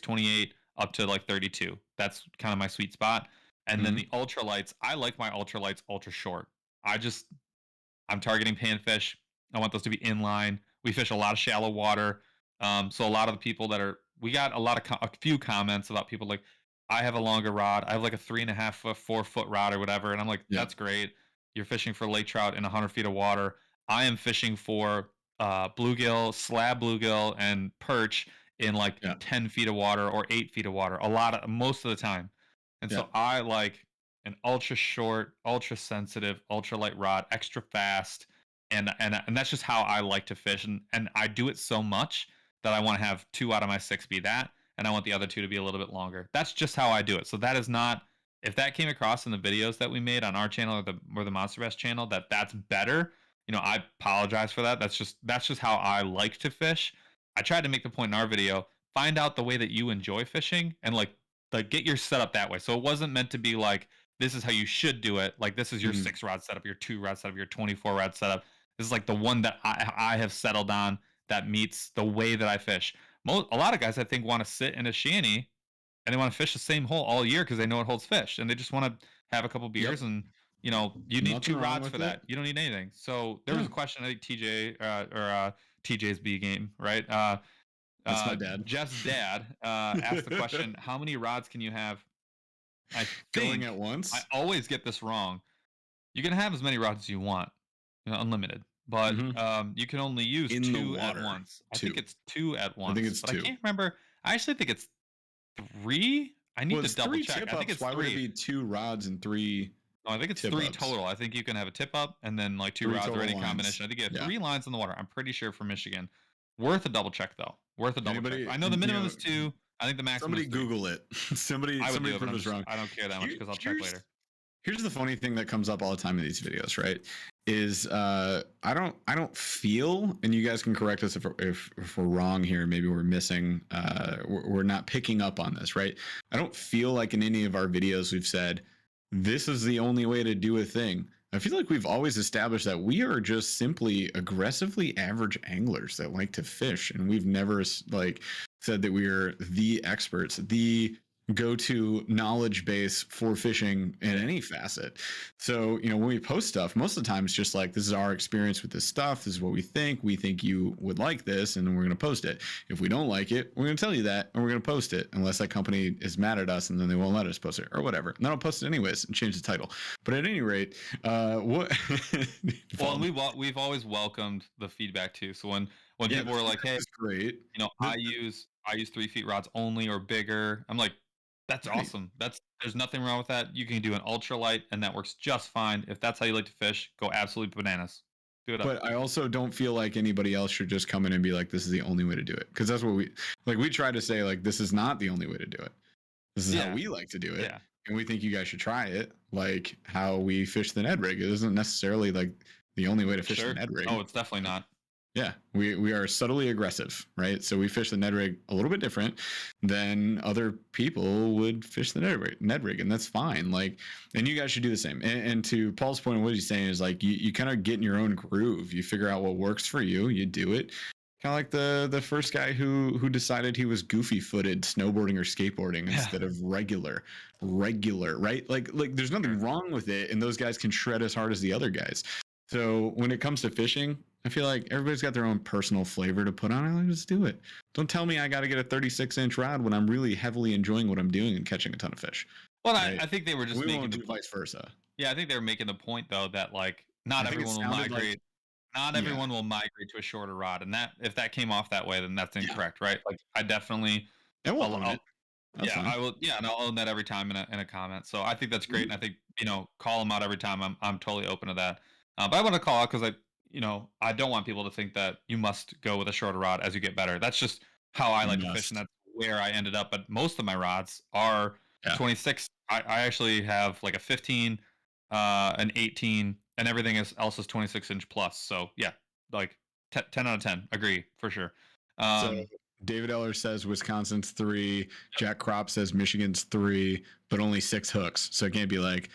28 up to like 32. That's kind of my sweet spot. And then the ultralights, I like my ultralights ultra short. I'm targeting panfish. I want those to be inline. We fish a lot of shallow water. So a lot of the people we got a few comments about people like, I have a longer rod. I have like a 3.5 foot, 4 foot rod or whatever. And I'm like, that's great. You're fishing for lake trout in 100 feet of water. I am fishing for bluegill, slab bluegill, and perch in like 10 feet of water or 8 feet of water. Most of the time. And so I like an ultra short, ultra sensitive, ultra light rod, extra fast, and that's just how I like to fish. And I do it so much that I want to have 2 out of my 6 be that, and I want the other 2 to be a little bit longer. That's just how I do it. So that is not, if that came across in the videos that we made on our channel or the MonsterBass channel, that's better, you know, I apologize for that. That's just how I like to fish. I tried to make the point in our video, find out the way that you enjoy fishing and like get your setup that way. So it wasn't meant to be like, this is how you should do it. Like, this is your 6 rod setup, your 2 rod setup, your 24 rod setup. This is like the one that I have settled on that meets the way that I fish. A lot of guys, I think, want to sit in a shanty and they want to fish the same hole all year because they know it holds fish, and they just want to have a couple beers and, you know, you need 2 rods for that. You don't need anything. So there was a question, I think TJ or TJ's B game, right? That's my dad. Jeff's dad asked the question, how many rods can you have? I think going at once. I always get this wrong. You can have as many rods as you want, you know, unlimited, but you can only use 2 at once. I think it's 2 at once. I think it's 2. I can't remember. I actually think it's 3. I need to double check. I think it's 3. Why would it be 2 rods and 3? No, I think it's 3 total. I think you can have a tip up and then like 2 rods or any combination. I think you have 3 lines in the water. I'm pretty sure for Michigan. Worth a double check though. Worth a double check. I know the minimum is 2. I think the maximum is 3. Google it. somebody prove us wrong. I don't care that much because I'll check later. Here's the funny thing that comes up all the time in these videos, right? Is I don't feel, and you guys can correct us if we're wrong here. Maybe we're missing. We're not picking up on this, right? I don't feel like in any of our videos we've said this is the only way to do a thing. I feel like we've always established that we are just simply aggressively average anglers that like to fish, and we've never like said that we are the experts, the go-to knowledge base for fishing in any facet. So, you know, when we post stuff, most of the time it's just like, this is our experience with this stuff. This is what we think you would like this, and then we're going to post it. If we don't like it, we're going to tell you that, and we're going to post it, unless that company is mad at us and then they won't let us post it or whatever. And then I'll post it anyways and change the title. But at any rate, what? Well, we've always welcomed the feedback too. So when people were like, hey, great, you know, I use 3 feet rods only or bigger, I'm like, that's awesome. There's nothing wrong with that. You can do an ultralight, and that works just fine. If that's how you like to fish, go absolutely bananas. Do it up. But I also don't feel like anybody else should just come in and be like, this is the only way to do it. Because that's what we try to say, like, this is not the only way to do it. This is how we like to do it. Yeah. And we think you guys should try it, like how we fish the Ned rig. It isn't necessarily like the only way to fish the Ned rig. Oh, it's definitely not. Yeah, we are subtly aggressive, right? So we fish the Ned rig a little bit different than other people would fish the Ned rig, and that's fine. Like, and you guys should do the same. And to Paul's point, what he's saying is like you kind of get in your own groove. You figure out what works for you. You do it. Kind of like the first guy who decided he was goofy footed snowboarding or skateboarding instead of regular, right? Like there's nothing wrong with it, and those guys can shred as hard as the other guys. So when it comes to fishing, I feel like everybody's got their own personal flavor to put on it. Like, just do it. Don't tell me I got to get a 36-inch rod when I'm really heavily enjoying what I'm doing and catching a ton of fish. Well, right? I think they were just making do vice versa. Yeah, I think they were making the point though that like not everyone will migrate. Not everyone will migrate to a shorter rod, and that if that came off that way, then that's incorrect, right? Like I definitely. And we'll own it. I will. Yeah, and I'll own that every time in a comment. So I think that's great, and I think call them out every time. I'm totally open to that. But I want to call out because I don't want people to think that you must go with a shorter rod as you get better. That's just how I like to fish, and that's where I ended up. But most of my rods are 26. I actually have like a 15, an 18, and everything else is 26-inch plus. So yeah, like 10 out of 10. Agree for sure. So David Eller says Wisconsin's 3. Jack Kropp says Michigan's 3, but only 6 hooks. So it can't be like,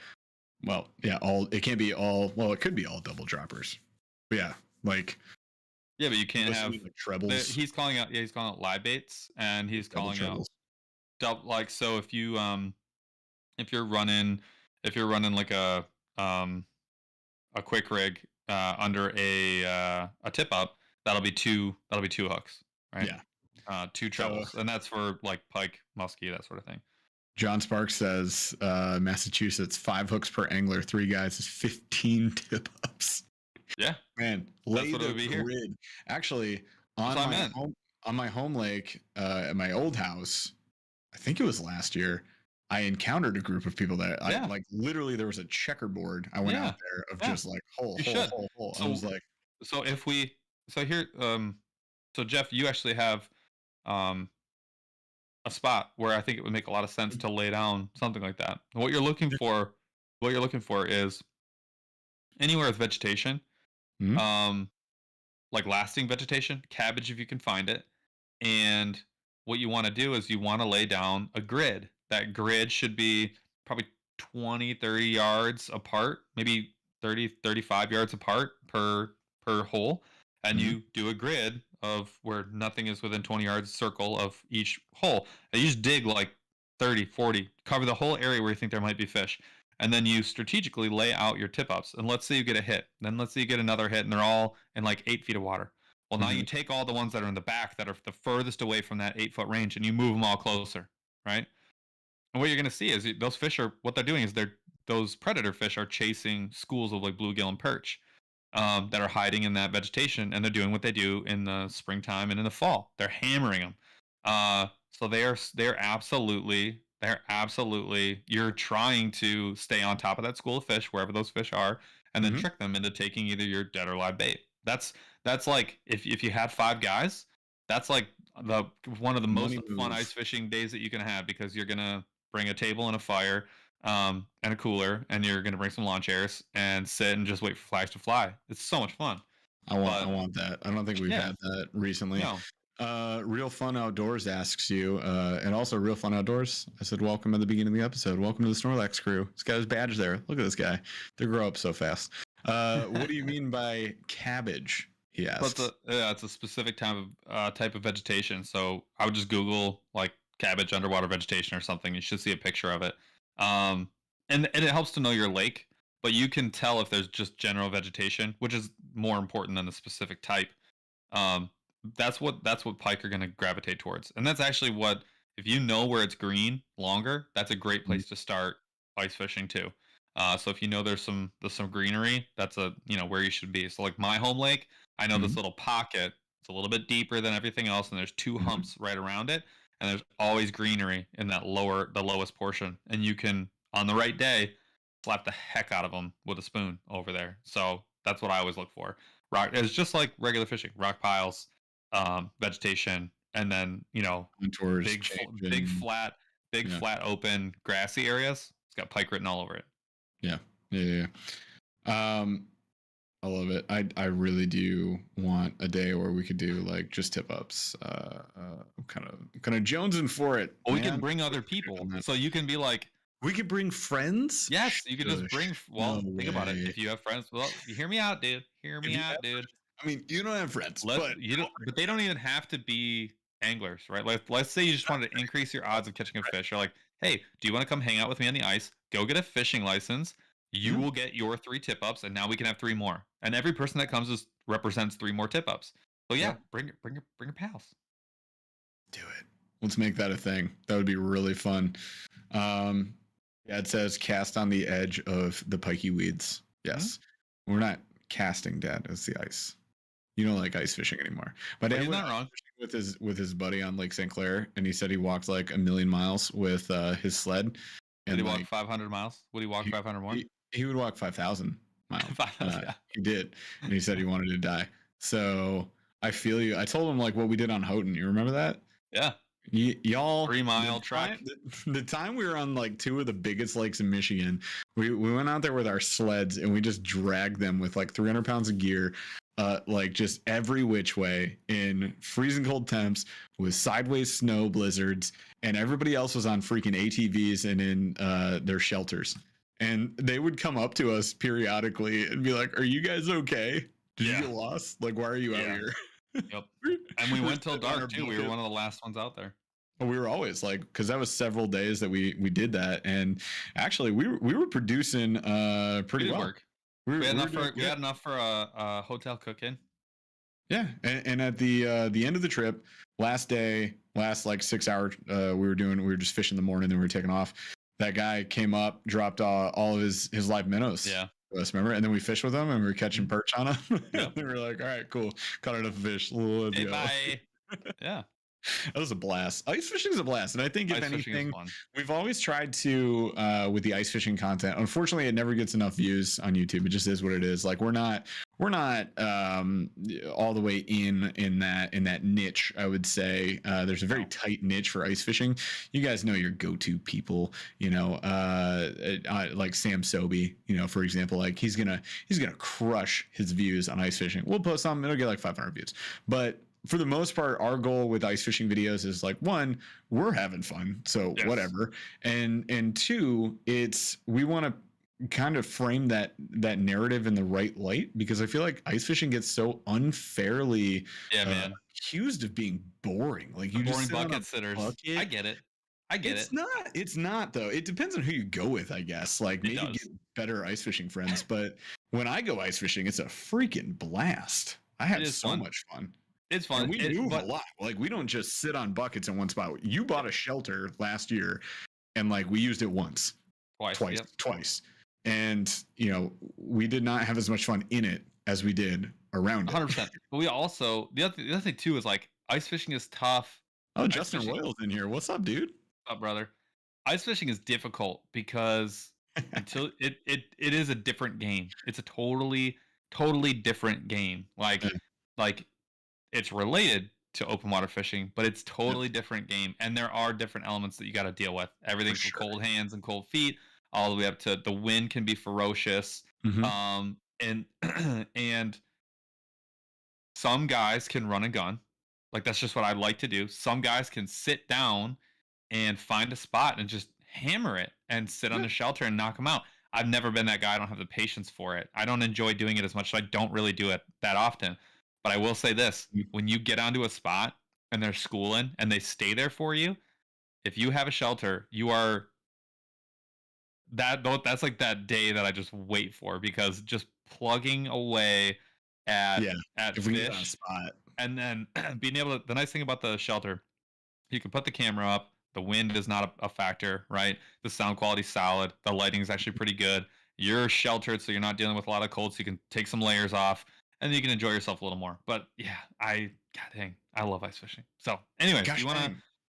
well, yeah, it can't be all. Well, it could be all double droppers. But yeah, like. Yeah, but you can't have like trebles. He's calling out live baits, and he's calling out double. Like so, if you're running like a quick rig under a tip up, that'll be two hooks, right? Yeah, 2 trebles, and that's for like pike, muskie, that sort of thing. John Sparks says Massachusetts 5 hooks per angler, 3 guys is 15 tip ups. Yeah, man, lay the grid. Actually, on my home lake at my old house, I think it was last year, I encountered a group of people that I like. Literally, there was a checkerboard. I went out there of just like hole. So, I was like, so Jeff, you actually have a spot where I think it would make a lot of sense to lay down something like that. What you're looking for is anywhere with vegetation, like lasting vegetation, cabbage if you can find it. And what you want to do is you want to lay down a grid. That grid should be probably 20, 30 yards apart, maybe 30, 35 yards apart per hole. And you do a grid of where nothing is within 20 yards circle of each hole. And you just dig like 30, 40, cover the whole area where you think there might be fish. And then you strategically lay out your tip-ups. And let's say you get a hit. Then let's say you get another hit, and they're all in like 8 feet of water. Well, now you take all the ones that are in the back that are the furthest away from that 8-foot range, and you move them all closer, right? And what you're going to see is those fish are, what they're doing is those predator fish are chasing schools of like bluegill and perch that are hiding in that vegetation, and they're doing what they do in the springtime and in the fall. They're hammering them. So they're absolutely, you're trying to stay on top of that school of fish, wherever those fish are, and then trick them into taking either your dead or live bait. That's like, if you had 5 guys, that's like one of the most fun ice fishing days that you can have, because you're going to bring a table and a fire and a cooler, and you're going to bring some lawn chairs and sit and just wait for flags to fly. It's so much fun. I want that. I don't think we've had that recently. No. Real Fun Outdoors asks you, and also Real Fun Outdoors, I said welcome at the beginning of the episode. Welcome to the Snorlax crew. He's got his badge there. Look at this guy. They grow up so fast. What do you mean by cabbage? He asks. It's a specific type of vegetation. So I would just Google like cabbage underwater vegetation or something. You should see a picture of it. And it helps to know your lake, but you can tell if there's just general vegetation, which is more important than the specific type. That's what pike are going to gravitate towards. And that's actually what, if you know where it's green longer, that's a great place to start ice fishing too. So if you know there's some greenery, that's where you should be. So like my home lake, I know this little pocket, it's a little bit deeper than everything else, and there's 2 humps right around it, and there's always greenery in that the lowest portion. And you can, on the right day, slap the heck out of them with a spoon over there. So that's what I always look for. It's just like regular fishing, rock piles, vegetation, and then big flat open grassy areas. It's got pike written all over it. Yeah. I love it. I really do want a day where we could do like just tip ups. Kind of jonesing for it. Or we can bring other people, so you can be like, we could bring friends. Yes, you could just bring. Well, No think about it. way. If you have friends, well, you hear me out, dude. Hear me out, dude. I mean, you don't have friends, but but they don't even have to be anglers, right? Like, let's say you just wanted to increase your odds of catching a fish. You're like, hey, do you want to come hang out with me on the ice? Go get a fishing license. You will get your 3 tip ups, and now we can have 3 more. And every person that comes represents 3 more tip ups. So yeah, bring your pals. Do it. Let's make that a thing. That would be really fun. Dad says cast on the edge of the pikey weeds. Yes. Mm-hmm. We're not casting, Dad. It's the ice. You don't like ice fishing anymore. But he's not wrong. With his buddy on Lake St. Clair, and he said he walked like 1,000,000 miles with his sled. And did he walk 500 miles? Would he walk 500 more? He would walk 5,000 miles. 5,000, yeah. He did, and he said he wanted to die. So I feel you. I told him like what we did on Houghton. You remember that? Yeah. Y'all 3-mile track. The time we were on like 2 of the biggest lakes in Michigan, we went out there with our sleds and we just dragged them with like 300 pounds of gear, like just every which way in freezing cold temps with sideways snow blizzards, and everybody else was on freaking ATVs and in their shelters. And they would come up to us periodically and be like, "Are you guys okay? Did you get lost? Like, why are you out here?" Yep. And we went till dark too. We were one of the last ones out there. We were always like, because that was several days that we did that, and actually we were producing pretty well. Work. We had enough for a hotel cook-in. Yeah, and at the end of the trip, last like 6 hours, we were just fishing in the morning, then we were taking off. That guy came up, dropped all of his live minnows. Yeah. Us, remember? And then we fished with them, and we were catching perch on them. Yep. We were like, all right, cool, caught enough fish. Let's go. Bye. Yeah. That was a blast. Ice fishing is a blast, and I think if anything, we've always tried to with the ice fishing content. Unfortunately, it never gets enough views on YouTube. It just is what it is. Like we're not all the way in that niche. I would say there's a very tight niche for ice fishing. You guys know your go-to people. You know, like Sam Sobey. You know, for example, like he's gonna crush his views on ice fishing. We'll post something. It'll get like 500 views, but for the most part, our goal with ice fishing videos is like, 1, we're having fun, so whatever, and 2, it's we want to kind of frame that narrative in the right light, because I feel like ice fishing gets so unfairly accused of being boring. Like you boring just bucket sitters. I get it. It's not though. It depends on who you go with, I guess. Like maybe get better ice fishing friends, but when I go ice fishing, it's a freaking blast. I have so much fun. It's fun. And we move a lot. Like we don't just sit on buckets in one spot. You bought a shelter last year, and like we used it once, twice, and you know we did not have as much fun in it as we did around it. 100%. But we also the other thing too is like ice fishing is tough. Oh, Justin Royal's in here. What's up, dude? What's up, brother? Ice fishing is difficult because until it is a different game. It's a totally different game. Like it's related to open water fishing, but it's totally different game. And there are different elements that you got to deal with. Everything from cold hands and cold feet, all the way up to the wind can be ferocious. Mm-hmm. And some guys can run a gun. Like that's just what I like to do. Some guys can sit down and find a spot and just hammer it and sit on the shelter and knock them out. I've never been that guy. I don't have the patience for it. I don't enjoy doing it as much, so I don't really do it that often. But I will say this, when you get onto a spot and they're schooling and they stay there for you, if you have a shelter, you are that's like that day that I just wait for, because just plugging away at fish and then being able to, the nice thing about the shelter, you can put the camera up, the wind is not a factor, right? The sound quality is solid, the lighting is actually pretty good. You're sheltered, so you're not dealing with a lot of cold, so you can take some layers off. And then you can enjoy yourself a little more. But yeah, I love ice fishing. So anyway, do you want to?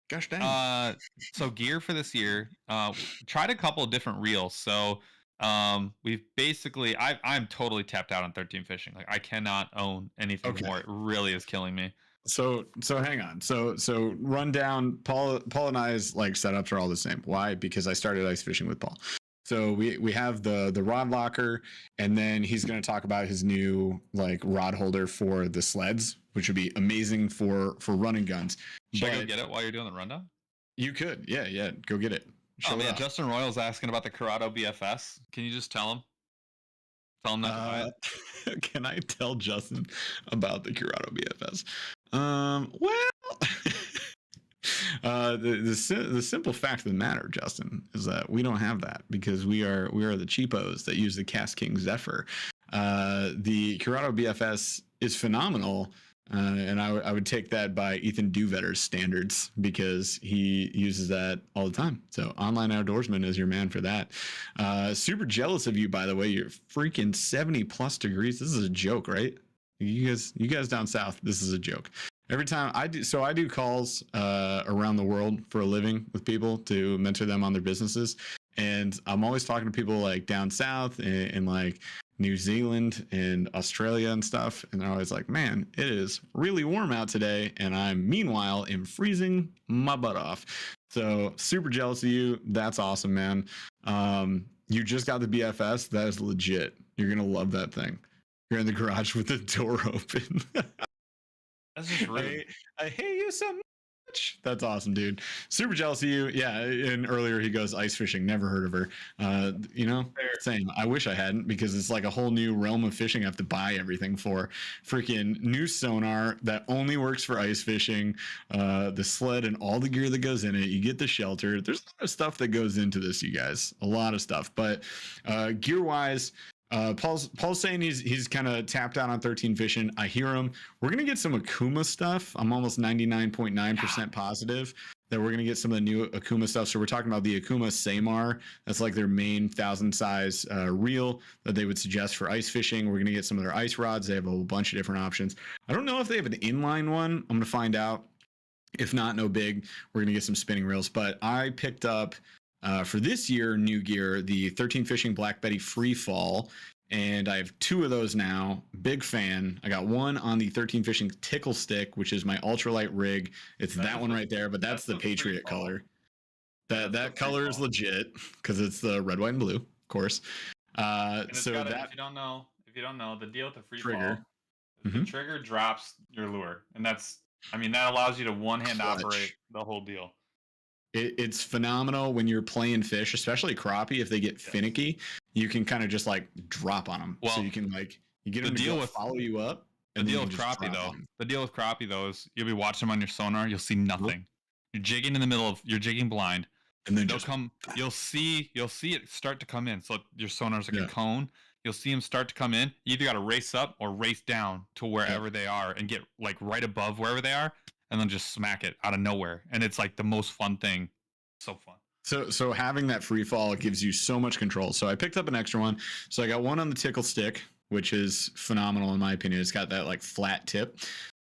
Gosh dang. So gear for this year, tried a couple of different reels. So we've basically, I'm totally tapped out on 13 fishing. Like I cannot own anything more. It really is killing me. So hang on. So run down. Paul and I's like setups are all the same. Why? Because I started ice fishing with Paul. So we have the rod locker, and then he's going to talk about his new like rod holder for the sleds, which would be amazing for run and guns. Should I go get it while you're doing the rundown? You could, yeah, go get it. Oh man, Justin Royal's asking about the Corrado BFS. Can you just tell him? Tell him not to buy it. Can I tell Justin about the Corrado BFS? Well, the simple fact of the matter, Justin, is that we don't have that because we are the cheapos that use the Cast King Zephyr. The Corrado BFS is phenomenal. And I would take that by Ethan Duvetter's standards because he uses that all the time. So Online Outdoorsman is your man for that. Super jealous of you, by the way. You're freaking 70 plus degrees. This is a joke, right? You guys down south, this is a joke. Every time I do calls around the world for a living with people to mentor them on their businesses. And I'm always talking to people like down south and like New Zealand and Australia and stuff. And they're always like, man, it is really warm out today. And I'm meanwhile am freezing my butt off. So super jealous of you. That's awesome, man. You just got the BFS. That is legit. You're going to love that thing. You're in the garage with the door open. That's just rude. I hate you so much. That's awesome, dude. Super jealous of you. Yeah. And earlier he goes ice fishing. Never heard of her. Same. I wish I hadn't because it's like a whole new realm of fishing. I have to buy everything for freaking new sonar that only works for ice fishing, the sled and all the gear that goes in it. You get the shelter. There's a lot of stuff that goes into this, you guys. A lot of stuff. But gear wise, Paul's saying he's kind of tapped out on 13 fishing. I hear him. We're gonna get some Akuma stuff. I'm almost 99.9% positive that we're gonna get some of the new Akuma stuff. So we're talking about the Akuma Samar. That's like their main 1,000 size reel that they would suggest for ice fishing. We're gonna get some of their ice rods. They have a whole bunch of different options. I don't know if they have an inline one. I'm gonna find out. If not, no big. We're gonna get some spinning reels. But I picked up. For this year, new gear, the 13 Fishing Black Betty Free Fall, and I have 2 of those now. Big fan. I got one on the 13 Fishing Tickle Stick, which is my ultralight rig. It's that one right there, but that's the Patriot color. That color is legit because it's the red, white, and blue, of course. If you don't know, the deal with the free fall, the trigger drops your lure, and that allows you to one-hand operate the whole deal. It's phenomenal when you're playing fish, especially crappie. If they get finicky, you can kind of just like drop on them. Well, so you can you get them to follow you up. The deal with crappie though is you'll be watching them on your sonar. You'll see nothing. You're jigging you're jigging blind, and then you'll see it start to come in. So your sonar's like a cone. You'll see them start to come in. You either got to race up or race down to wherever they are and get like right above wherever they are. And then just smack it out of nowhere. And it's like the most fun thing. So fun. So having that free fall gives you so much control. So I picked up an extra one. So I got one on the Tickle Stick, which is phenomenal in my opinion. It's got that like flat tip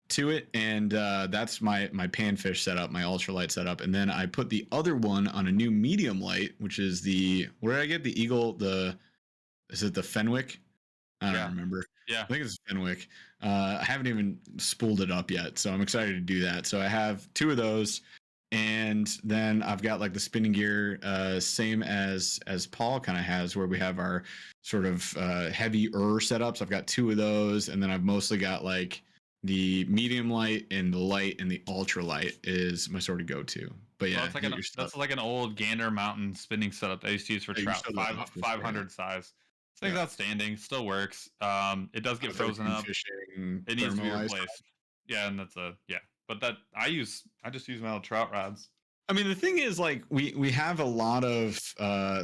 to it. And that's my panfish setup, my ultralight setup. And then I put the other one on a new medium light, which is where did I get the Eagle? Is it the Fenwick? I don't remember. Yeah. I think it's Fenwick. I haven't even spooled it up yet, so I'm excited to do that. So I have 2 of those, and then I've got like the spinning gear, same as Paul kind of has, where we have our sort of heavier setups. I've got 2 of those, and then I've mostly got like the medium light and the light and the ultra light is my sort of go-to. But yeah, that's like an old Gander Mountain spinning setup that I used to use for trout, 500 size. This thing's outstanding. Still works. It does get frozen up. It needs to be replaced. Yeah, and But I just use my old trout rods. I mean, the thing is, like, we have a lot of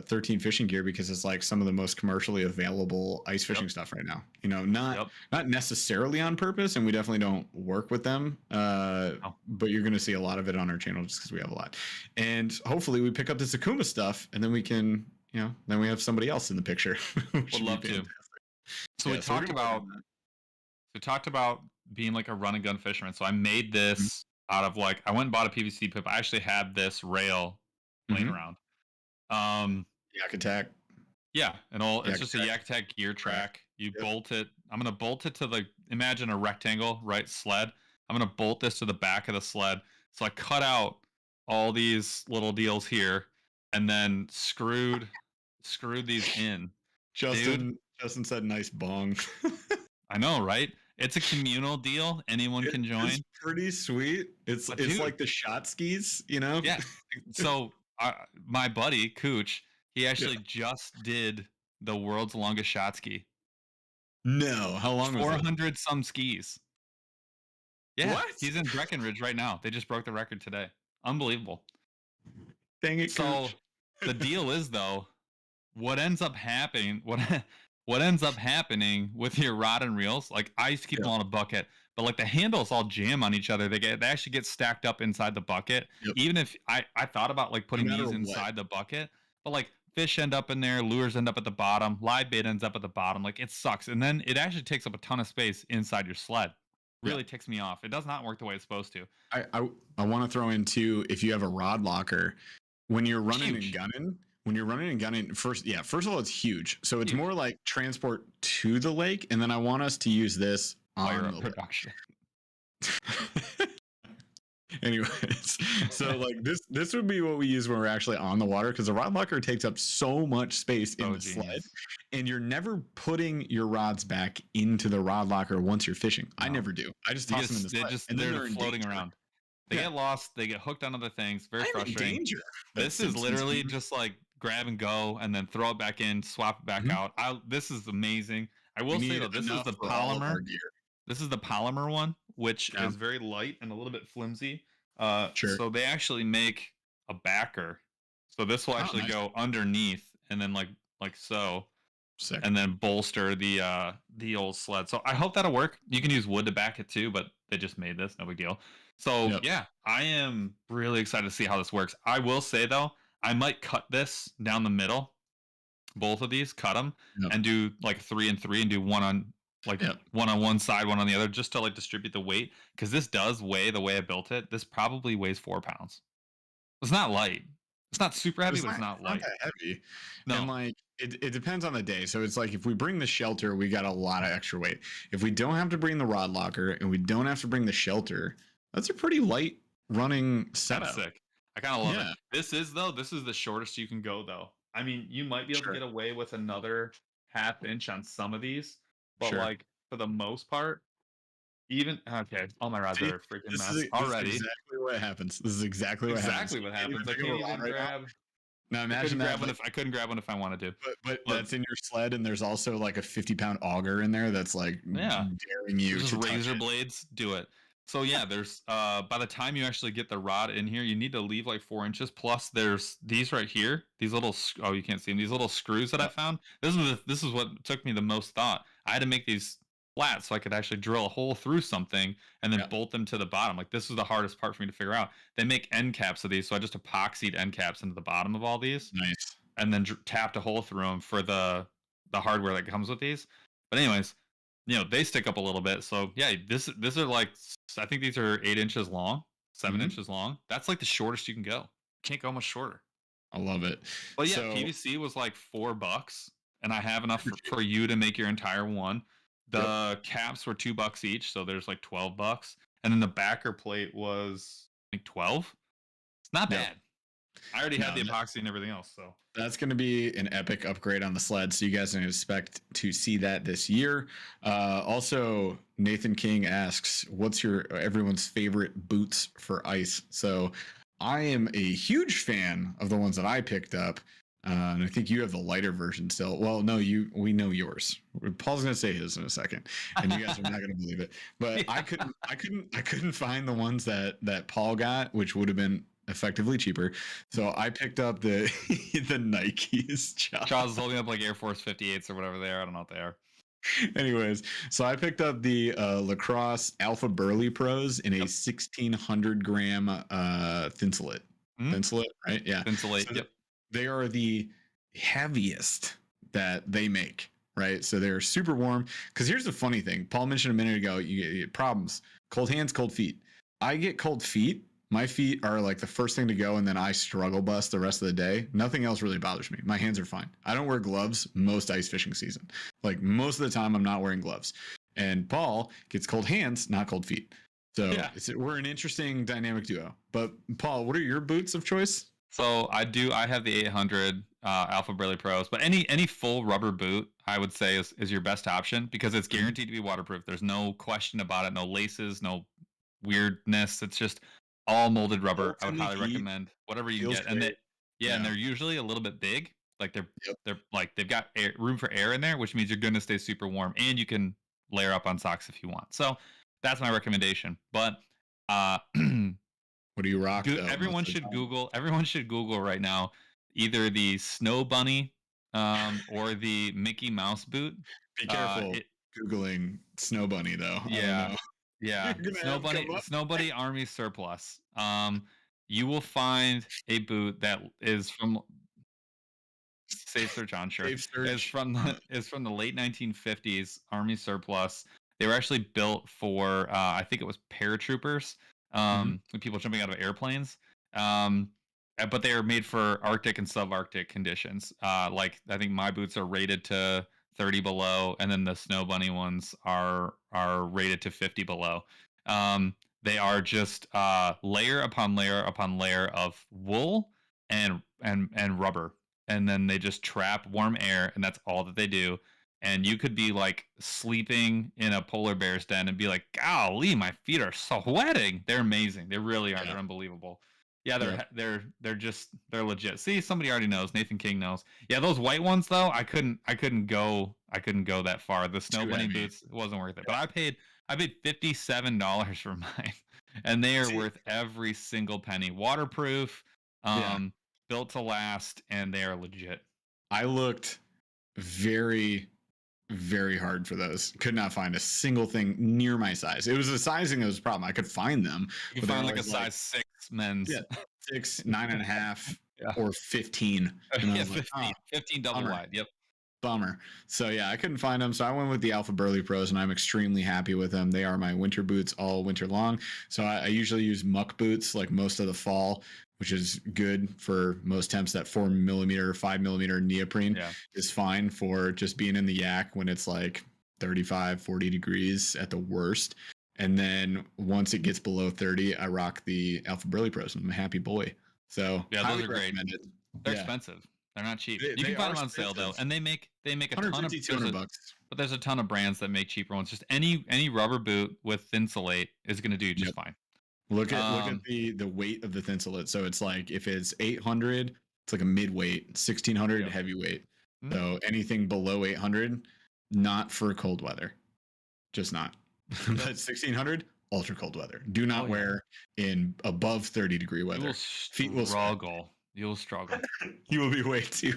13 fishing gear because it's like some of the most commercially available ice fishing stuff right now. You know, not necessarily on purpose, and we definitely don't work with them. But you're going to see a lot of it on our channel just because we have a lot. And hopefully, we pick up this Akuma stuff, and then we can. Then we have somebody else in the picture. Would love to. So we talked about being like a run and gun fisherman. So I made this out of I went and bought a PVC pipe. I actually had this rail laying around. Yak Attack. Yeah, it's just a Yak Attack gear track. You bolt it. I'm gonna bolt it to imagine a rectangle, right? Sled. I'm gonna bolt this to the back of the sled. So I cut out all these little deals here, and then screwed screwed these in. Justin said nice bong. I know, right? It's a communal deal. Anyone can join. It's pretty sweet. It's like the shot skis, you know? Yeah. So my buddy Cooch, he actually just did the world's longest shot ski. No, how long was it? 400 some skis. Yeah, what? He's in Breckenridge right now. They just broke the record today. Unbelievable. Dang it, So Cooch. the deal is though, what ends up happening with your rod and reels, like I used to keep them all in a bucket, but like the handles all jam on each other. They actually get stacked up inside the bucket. Even if I thought about like putting these inside the bucket, but like fish end up in there, lures end up at the bottom, live bait ends up at the bottom. Like it sucks. And then it actually takes up a ton of space inside your sled. Really ticks me off. It does not work the way it's supposed to. I want to throw in too, if you have a rod locker, when you're running and gunning, first of all, it's huge. So it's more like transport to the lake, and then I want us to use this on the production. Anyways, so like this would be what we use when we're actually on the water, because the rod locker takes up so much space in the sled, and you're never putting your rods back into the rod locker once you're fishing. No. I never do. I just toss them in the sled, and they're floating around. They get lost. They get hooked on other things. Very frustrating. Danger. This is literally just like grab and go, and then throw it back in, swap it back out. This is amazing. I will say though, this is the polymer. This is the polymer one, which is very light and a little bit flimsy. So they actually make a backer. So this will actually go underneath, and then like so. Sick. And then bolster the old sled. So I hope that'll work. You can use wood to back it too, but they just made this, no big deal. So yeah, I am really excited to see how this works. I will say though, I might cut this down the middle, both of these, cut them, and do like 3 and 3, and do one on one side, one on the other, just to like distribute the weight. Because this does weigh the way I built it. This probably weighs 4 pounds. It's not light. It's not super heavy, but it's not light. Not that heavy. No. And like it depends on the day. So it's like if we bring the shelter, we got a lot of extra weight. If we don't have to bring the rod locker and we don't have to bring the shelter, that's a pretty light running setup. That's sick. I kind of love it. This is the shortest you can go though. I mean, you might be able to get away with another ½ inch on some of these, but like for the most part, all my rods are a freaking mess already. This is exactly what happens. This is exactly what happens. I can't even grab. Now imagine that. I couldn't grab one if I wanted to. But that's in your sled, and there's also like a 50-pound auger in there that's like daring you to razor blades. Do it. So yeah, there's by the time you actually get the rod in here, you need to leave like 4 inches. Plus, there's these right here. These little you can't see them. These little screws that I found. This is what took me the most thought. I had to make these flat so I could actually drill a hole through something and then bolt them to the bottom. Like this was the hardest part for me to figure out. They make end caps of these, so I just epoxied end caps into the bottom of all these. Nice. And then tapped a hole through them for the hardware that comes with these. But anyways, they stick up a little bit. So yeah, this are like, I think these are 8 inches long, 7 inches long. That's like the shortest you can go. Can't go much shorter. I love it. But yeah, PVC was like $4, and I have enough for you to make your entire one. The caps were $2 each, so there's like $12, and then the backer plate was I think 12. It's not bad. I already had the epoxy and everything else, so that's going to be an epic upgrade on the sled. So you guys can expect to see that this year. Also, Nathan King asks, "What's everyone's favorite boots for ice?" So I am a huge fan of the ones that I picked up. And I think you have the lighter version still. Well, no, we know yours. Paul's gonna say his in a second, and you guys are not gonna believe it. But I couldn't find the ones that Paul got, which would have been effectively cheaper. So I picked up the Nikes. Charles is holding up like Air Force 58s or whatever they are. I don't know what they are. Anyways, so I picked up the Lacrosse Alpha Burly Pros in a 1,600 gram Thinsulate. Thinsulate, right? Yeah. Thinsulate. So they are the heaviest that they make, right? So they're super warm. Because here's the funny thing. Paul mentioned a minute ago, you get problems. Cold hands, cold feet. I get cold feet. My feet are like the first thing to go, and then I struggle bust the rest of the day. Nothing else really bothers me. My hands are fine. I don't wear gloves most ice fishing season. Like most of the time, I'm not wearing gloves. And Paul gets cold hands, not cold feet. So we're an interesting dynamic duo. But Paul, what are your boots of choice? So I have the 800 Alpha Burly Pros, but any full rubber boot I would say is your best option because it's guaranteed to be waterproof. There's no question about it. No laces, no weirdness. It's just all molded rubber. I would highly recommend whatever you can get. And and they're usually a little bit big. Like they're like they've got room for air in there, which means you're going to stay super warm, and you can layer up on socks if you want. So that's my recommendation. But what do you rock? Everyone should Google right now either the Snow Bunny or the Mickey Mouse boot. Be careful Googling Snow Bunny though. Yeah. Yeah. Snow Bunny Army Surplus. You will find a boot that is from Safe Search on sure. Is from the late 1950s Army Surplus. They were actually built for I think it was paratroopers. People jumping out of airplanes. But they are made for Arctic and subarctic conditions. Like I think my boots are rated to 30 below, and then the Snow Bunny ones are rated to 50 below. They are just layer upon layer upon layer of wool and rubber, and then they just trap warm air, and that's all that they do. And you could be like sleeping in a polar bear's den and be like, golly, my feet are sweating. They're amazing. They really are. They're unbelievable. Yeah, they're legit. See, somebody already knows. Nathan King knows. Yeah, those white ones though, I couldn't go that far. The Snow Bunny boots, it wasn't worth it. But I paid $57 for mine, and they are worth every single penny. Waterproof, built to last, and they are legit. I looked very hard for those. Could not find a single thing near my size. It was the sizing that was a problem. I could find them. You could find like a size 6 men's. Yeah, 6, 9.5, or 15. And yeah, 15 double wide. Yep. Bummer. So yeah, I couldn't find them. So I went with the Alpha Burly Pros, and I'm extremely happy with them. They are my winter boots all winter long. So I usually use muck boots like most of the fall, which is good for most temps. That 4mm, 5mm neoprene is fine for just being in the yak when it's like 35, 40 degrees at the worst. And then once it gets below 30, I rock the Alpha Burly Pros. I'm a happy boy. So yeah, those are great. They're expensive. They're not cheap. You can find them on sale though, and they make a ton of $200. But there's a ton of brands that make cheaper ones. Just any rubber boot with Thinsulate is going to do just fine. Look at the weight of the Thinsulate. So it's like if it's 800, it's like a midweight. 1600 heavyweight. So anything below 800, not for cold weather, just not. But 1600, ultra cold weather. Do not wear in above 30-degree weather. Feet will struggle. You'll struggle. You will be way too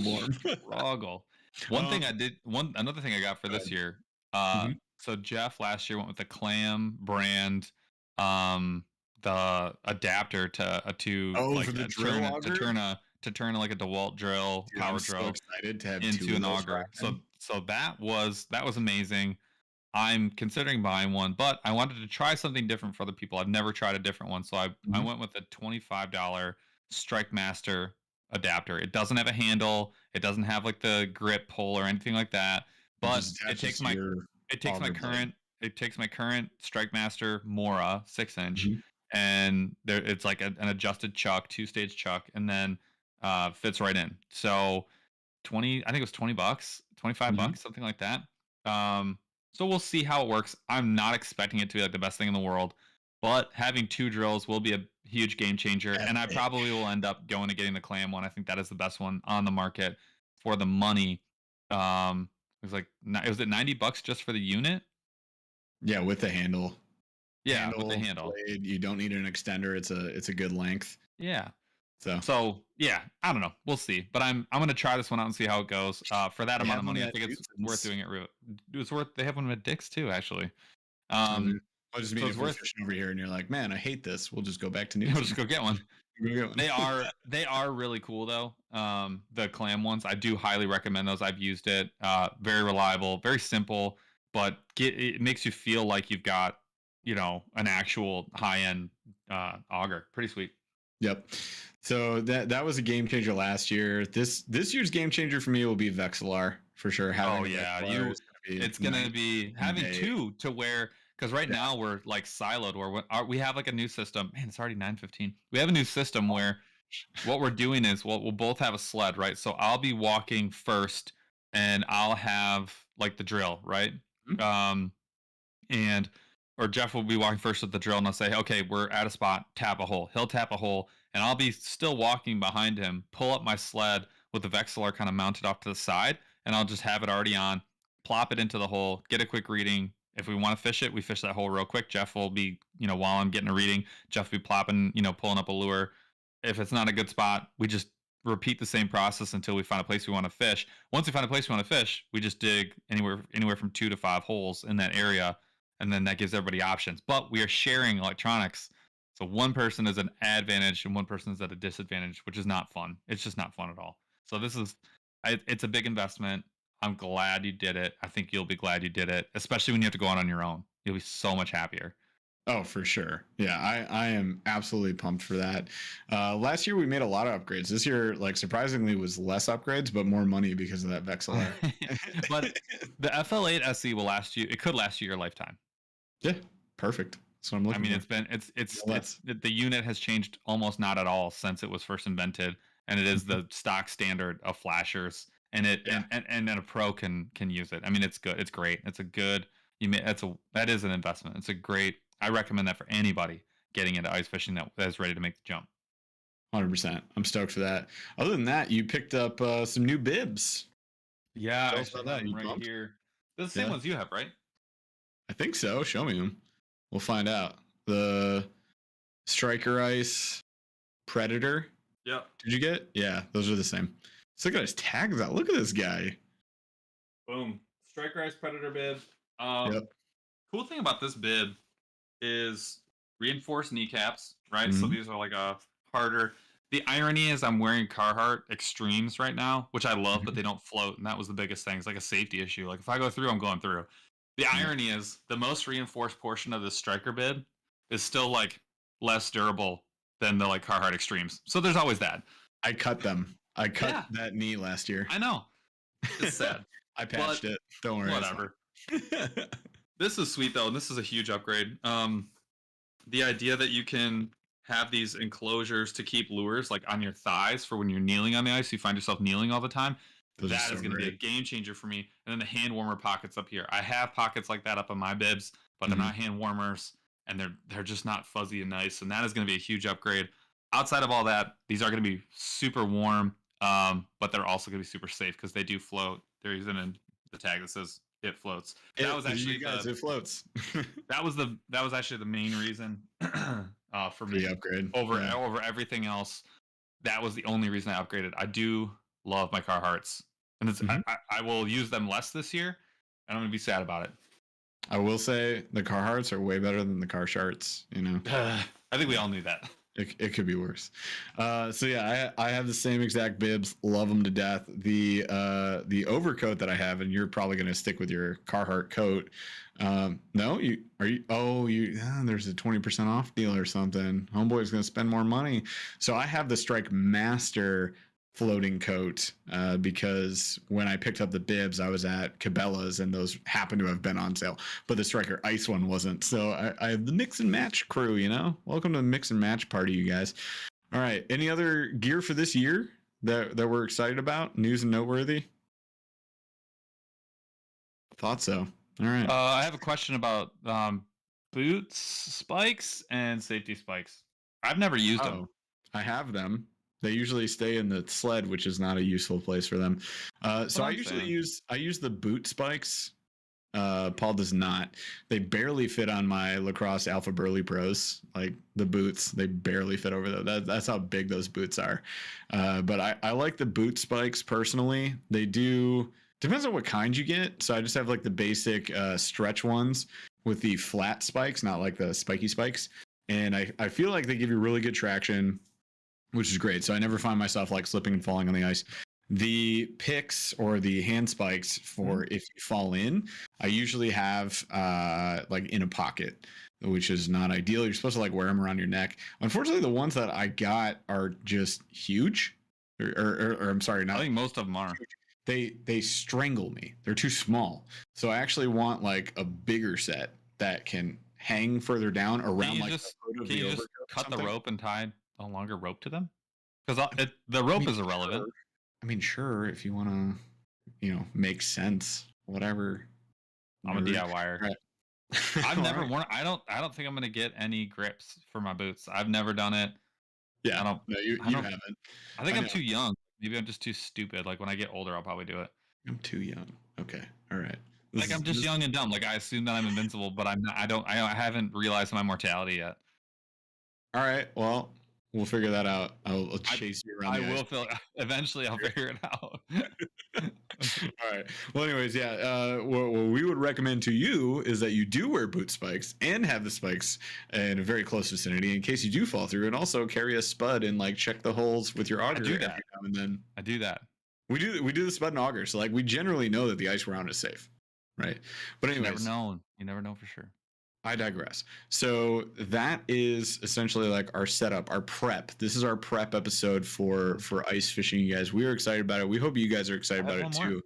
warm. Struggle. Another thing I got for this year. So Jeff last year went with the Clam brand, the adapter to turn like a DeWalt drill, power drill, so excited to have into an auger. So that was amazing. I'm considering buying one, but I wanted to try something different for other people. I've never tried a different one, so I went with a $25 Strike Master adapter. It doesn't have a handle. It doesn't have like the grip pull or anything like that. But it takes my current Strike Master Mora 6-inch, and it's like an adjusted chuck, 2-stage chuck, and then fits right in. So I think it was $20, $25, something like that. So we'll see how it works. I'm not expecting it to be like the best thing in the world, but having 2 drills will be a huge game changer. And I probably will end up going to getting the Clam one. I think that is the best one on the market for the money. It was $90 just for the unit? Yeah, with the handle. Yeah, with the handle. Blade. You don't need an extender. It's a good length. Yeah. So yeah, I don't know. We'll see. But I'm gonna try this one out and see how it goes. For that amount of money, I think it's worth doing it. It's worth. They have one at Dick's too, actually. I'll just mean if we're fishing over here and you're like, man, I hate this. We'll just go back to New. We'll just go get one. They are really cool though. The Clam ones, I do highly recommend those. I've used it. Very reliable, very simple, but it makes you feel like you've got an actual high end auger. Pretty sweet. Yep. So that was a game changer last year. This year's game changer for me will be Vexilar for sure. It's gonna be having 2 to where, because right now we're like siloed where we have like a new system. Man, it's already 9:15. We have a new system where what we're doing is we'll both have a sled, right? So I'll be walking first, and I'll have like the drill, right? Mhm. And or Jeff will be walking first with the drill, and I'll say, okay, we're at a spot, tap a hole. He'll tap a hole, and I'll be still walking behind him, pull up my sled with the Vexillor kind of mounted off to the side, and I'll just have it already on, plop it into the hole, get a quick reading. If we want to fish it, we fish that hole real quick. Jeff will be, while I'm getting a reading, Jeff will be plopping, pulling up a lure. If it's not a good spot, we just repeat the same process until we find a place we want to fish. Once we find a place we want to fish, we just dig anywhere from 2 to 5 holes in that area, and then that gives everybody options. But we are sharing electronics, so one person is an advantage and one person is at a disadvantage, which is not fun. It's just not fun at all. So it's a big investment. I'm glad you did it. I think you'll be glad you did it, especially when you have to go out on your own. You'll be so much happier. Oh, for sure. Yeah, I am absolutely pumped for that. Last year we made a lot of upgrades. This year, like surprisingly, was less upgrades, but more money because of that Vexillor. But the FL8 SE will last you. It could last you your lifetime. Yeah, perfect. That's what I'm looking for. It's the unit has changed almost not at all since it was first invented, and it is the stock standard of flashers. And and then a pro can use it. I mean, it's good. It's great. It's a good. That is an investment. It's a great. I recommend that for anybody getting into ice fishing that is ready to make the jump. 100%. I'm stoked for that. Other than that, you picked up some new bibs. Yeah, I saw that right here. They're the same ones you have, right? I think so. Show me them. We'll find out. The Striker Ice Predator. Yep. Did you get? Yeah, those are the same. Let's look at his tags out. Look at this guy. Boom. Striker Ice Predator bib. Yep. Cool thing about this bib is reinforced kneecaps, right? So these are like a harder. The irony is I'm wearing Carhartt Extremes right now, which I love, but they don't float, and that was the biggest thing. It's like a safety issue. Like if I go through, I'm going through. The irony is the most reinforced portion of this striker bib is still like less durable than the like Carhartt Extremes. So there's always that. I cut them. I cut that knee last year. I know. It's sad. I patched it. Don't worry. Whatever. This is sweet though, and this is a huge upgrade. The idea that you can have these enclosures to keep lures like on your thighs for when you're kneeling on the ice, you find yourself kneeling all the time. That is going to be a game changer for me. And then the hand warmer pockets up here. I have pockets like that up on my bibs, but they're not hand warmers, and they're just not fuzzy and nice. And that is going to be a huge upgrade. Outside of all that, these are going to be super warm, but they're also going to be super safe because they do float. They're using the tag that says it floats. That was actually it floats. that was actually the main reason for me the upgrade over everything else. That was the only reason I upgraded. I do love my Carhartts, and I will use them less this year, and I'm gonna be sad about it. I will say the Carhartts are way better than the Carsharts. I think we all knew that. It could be worse. So yeah, I have the same exact bibs. Love them to death. The overcoat that I have, and you're probably gonna stick with your Carhartt coat. No, there's a 20% off deal or something. Homeboy's gonna spend more money. So I have the Strike Master floating coat because when I picked up the bibs, I was at Cabela's and those happened to have been on sale, but the Striker Ice one wasn't. So I have the mix and match crew. Welcome to the mix and match party, you guys. All right, any other gear for this year that we're excited about? News and noteworthy? Thought so. All right. I have a question about boots spikes and safety spikes. I've never used them. I have them. They usually stay in the sled, which is not a useful place for them. So I usually use the boot spikes. Paul does not. They barely fit on my lacrosse Alpha Burly Pros. Like the boots, they barely fit over there. That's how big those boots are. But I like the boot spikes personally. They do. Depends on what kind you get. So I just have like the basic stretch ones with the flat spikes, not like the spiky spikes. And I feel like they give you really good traction, which is great. So I never find myself like slipping and falling on the ice. The picks or the hand spikes for if you fall in, I usually have like in a pocket, which is not ideal. You're supposed to like wear them around your neck. Unfortunately, the ones that I got are just huge. Or I'm sorry, not. I think most of them are. They strangle me. They're too small. So I actually want like a bigger set that can hang further down around like can you just cut the rope and tie a longer rope to them? because the rope is irrelevant. Sure. I mean, sure, if you want to, make sense, whatever. I'm a DIYer. Right. I've never worn. I don't think I'm gonna get any grips for my boots. I've never done it. Yeah. I don't. No, you haven't. I think I'm too young. Maybe I'm just too stupid. Like when I get older, I'll probably do it. I'm too young. Okay. All right. I'm just young and dumb. Like I assume that I'm invincible, but I'm not. I haven't realized my mortality yet. All right. Well, we'll figure that out. I'll chase you around. Eventually, I'll figure it out. All right. Well, anyways, yeah. What we would recommend to you is that you do wear boot spikes and have the spikes in a very close vicinity in case you do fall through, and also carry a spud and check the holes with your auger every now and then. I do that. We do the spud and auger, so we generally know that the ice we're on is safe, right? But anyways, you never know for sure. I digress. So that is essentially our setup, our prep. This is our prep episode for ice fishing, you guys. We are excited about it. We hope you guys are excited about it too.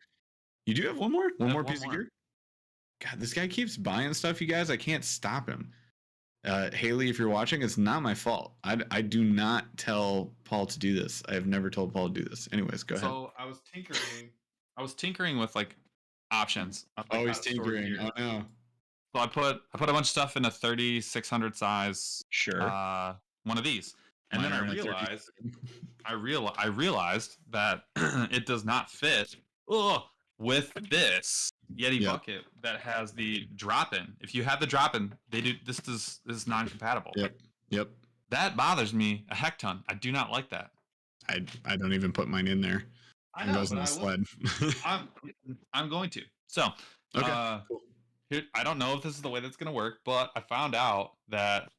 You do have one more? One more piece of gear? God, this guy keeps buying stuff, you guys. I can't stop him. Haley, if you're watching, it's not my fault. I do not tell Paul to do this. I have never told Paul to do this. Anyways, go ahead. So I was tinkering with options. Oh, he's tinkering. Oh no. So I put a bunch of stuff in a 3600 size. Sure. One of these, and then I realized that it does not fit with this Yeti bucket that has the drop-in. If you have the drop-in, this is non-compatible. Yep. That bothers me a heck ton. I do not like that. I don't even put mine in there. I know. It goes in the sled. I'm going to. So. Okay. Cool. I don't know if this is the way that's going to work, but I found out that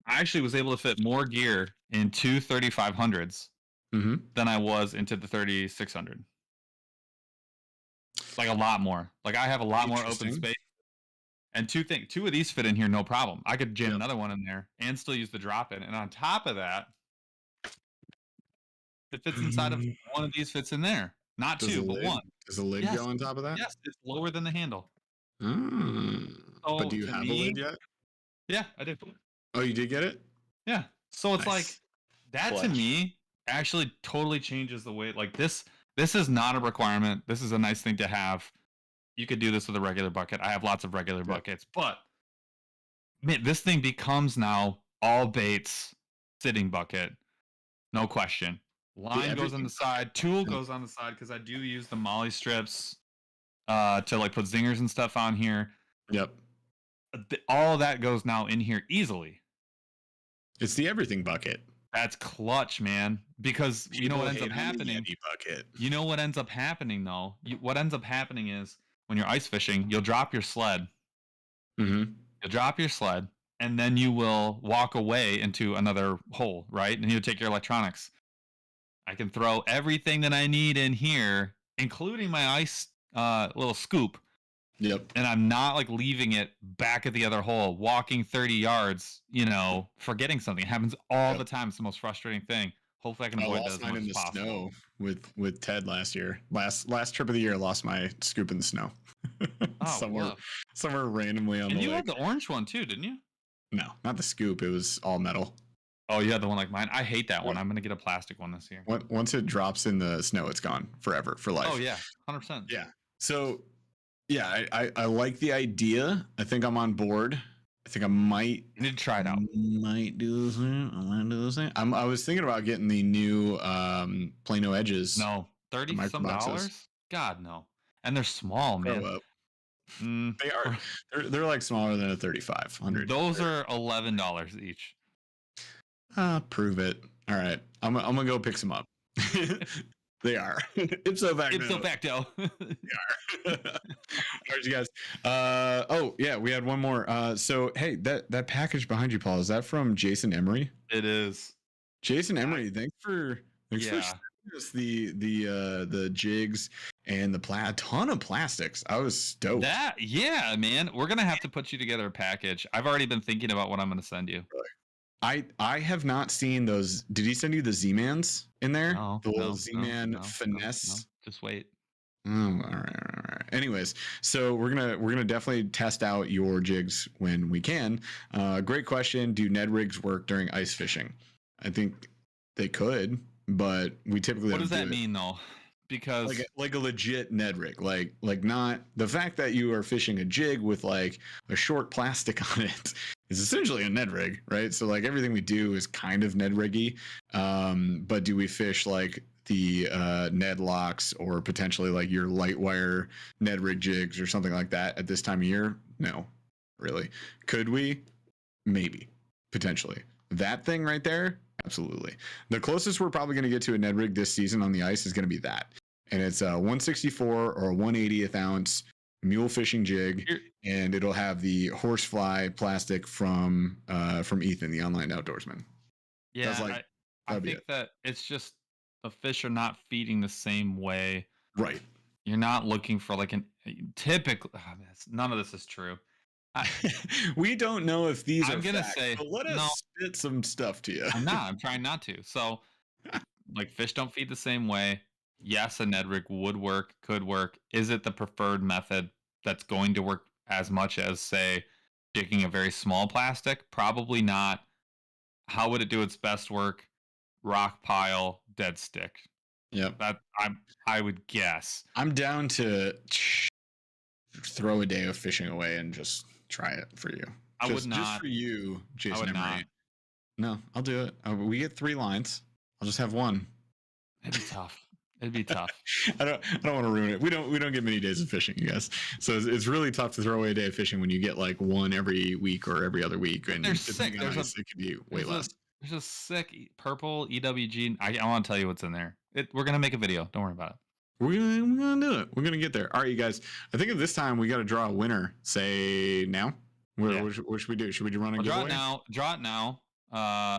I actually was able to fit more gear in two 3500s than I was into the 3600. A lot more. I have a lot more open space. And two of these fit in here, no problem. I could jam another one in there and still use the drop-in. And on top of that, it fits inside of one of these fits in there. Not two, but one. Does the lid go on top of that? Yes, it's lower than the handle. But do you have a lid yet? Yeah, I did. Oh, you did get it? Yeah. So it's that to me actually totally changes the way this is not a requirement. This is a nice thing to have. You could do this with a regular bucket. I have lots of regular buckets, but man, this thing becomes now all baits sitting bucket. No question. Line goes on the side, tool goes on the side because I do use the molly strips to put zingers and stuff on here. Yep. All that goes now in here easily. It's the everything bucket. That's clutch, man. Because you know what ends up happening. Bucket. You know what ends up happening though. What ends up happening is when you're ice fishing, you'll drop your sled. You'll drop your sled, and then you will walk away into another hole, right? And you'll take your electronics. I can throw everything that I need in here, including my ice little scoop. Yep. And I'm not leaving it back at the other hole, walking 30 yards, forgetting something. It happens all the time. It's the most frustrating thing. Hopefully I can avoid that as much as possible. Snow with Ted last year. Last trip of the year, I lost my scoop in the snow. somewhere randomly on the lake. And you had the orange one too, didn't you? No, not the scoop. It was all metal. Oh, you had the one like mine? I hate that one. I'm going to get a plastic one this year. Once it drops in the snow, it's gone forever, for life. Oh, yeah. 100%. Yeah. So, yeah, I like the idea. I think I'm on board. I think I might. You need to try it out. Might do this thing. I was thinking about getting the new Plano Edges. No. $30-some? God, no. And they're small, man. Grow up. They are. They're smaller than a 3500. Those are $11 each. Prove it. All right. I'm gonna go pick some up. They are. Ipso facto. They are. All right, you guys. Oh yeah, we had one more. So hey, that package behind you, Paul, is that from Jason Emery? It is. Jason Emery, thanks for sending us the jigs and a ton of plastics. I was stoked. Yeah, man. We're gonna have to put you together a package. I've already been thinking about what I'm gonna send you. I have not seen those. Did he send you the Z-Mans in there? No, the little Z-Man finesse. No. Just wait. All right. Anyways, so we're gonna definitely test out your jigs when we can. Great question. Do Ned rigs work during ice fishing? I think they could, but we typically What don't does that do it. mean though? Because Like a legit Ned rig, like not the fact that you are fishing a jig with like a short plastic on it is essentially a Ned rig, right? So like everything we do is kind of Ned riggy. But do we fish like the Ned locks or potentially like your light wire Ned rig jigs or something like that at this time of year? No, really. Could we? Maybe, potentially. That thing right there, absolutely. The closest we're probably going to get to a Ned rig this season on the ice is going to be that. And it's a 164 or a 1/80th ounce mule fishing jig, and it'll have the horsefly plastic from Ethan, the online outdoorsman. yeah, I think that it's just the fish are not feeding the same way. Right. You're not looking for like an typical. None of this is true. We don't know if these I'm are gonna facts, say but let us spit some stuff to you. I'm not. I'm trying not to. So, like, fish don't feed the same way. Yes, a Ned rig would work, could work. Is it the preferred method that's going to work as much as, say, jigging a very small plastic? Probably not. How would it do its best work? Rock pile, dead stick. Yep. That I would guess. I'm down to throw a day of fishing away and just try it for you. I would not. Just for you, Jason I would Emery. not. No, I'll do it. We get 3 lines. I'll just have one. It'd be tough. It'd be tough. I don't want to ruin it. We don't get many days of fishing, you guys. So it's really tough to throw away a day of fishing when you get like one every week or every other week. And they're sick. It could be way less. There's a sick purple EWG. I want to tell you what's in there. We're gonna make a video. Don't worry about it. We're gonna do it. We're gonna get there. All right, you guys. I think at this time we got to draw a winner. Say now. What should we do? Should we run a giveaway? Draw it now.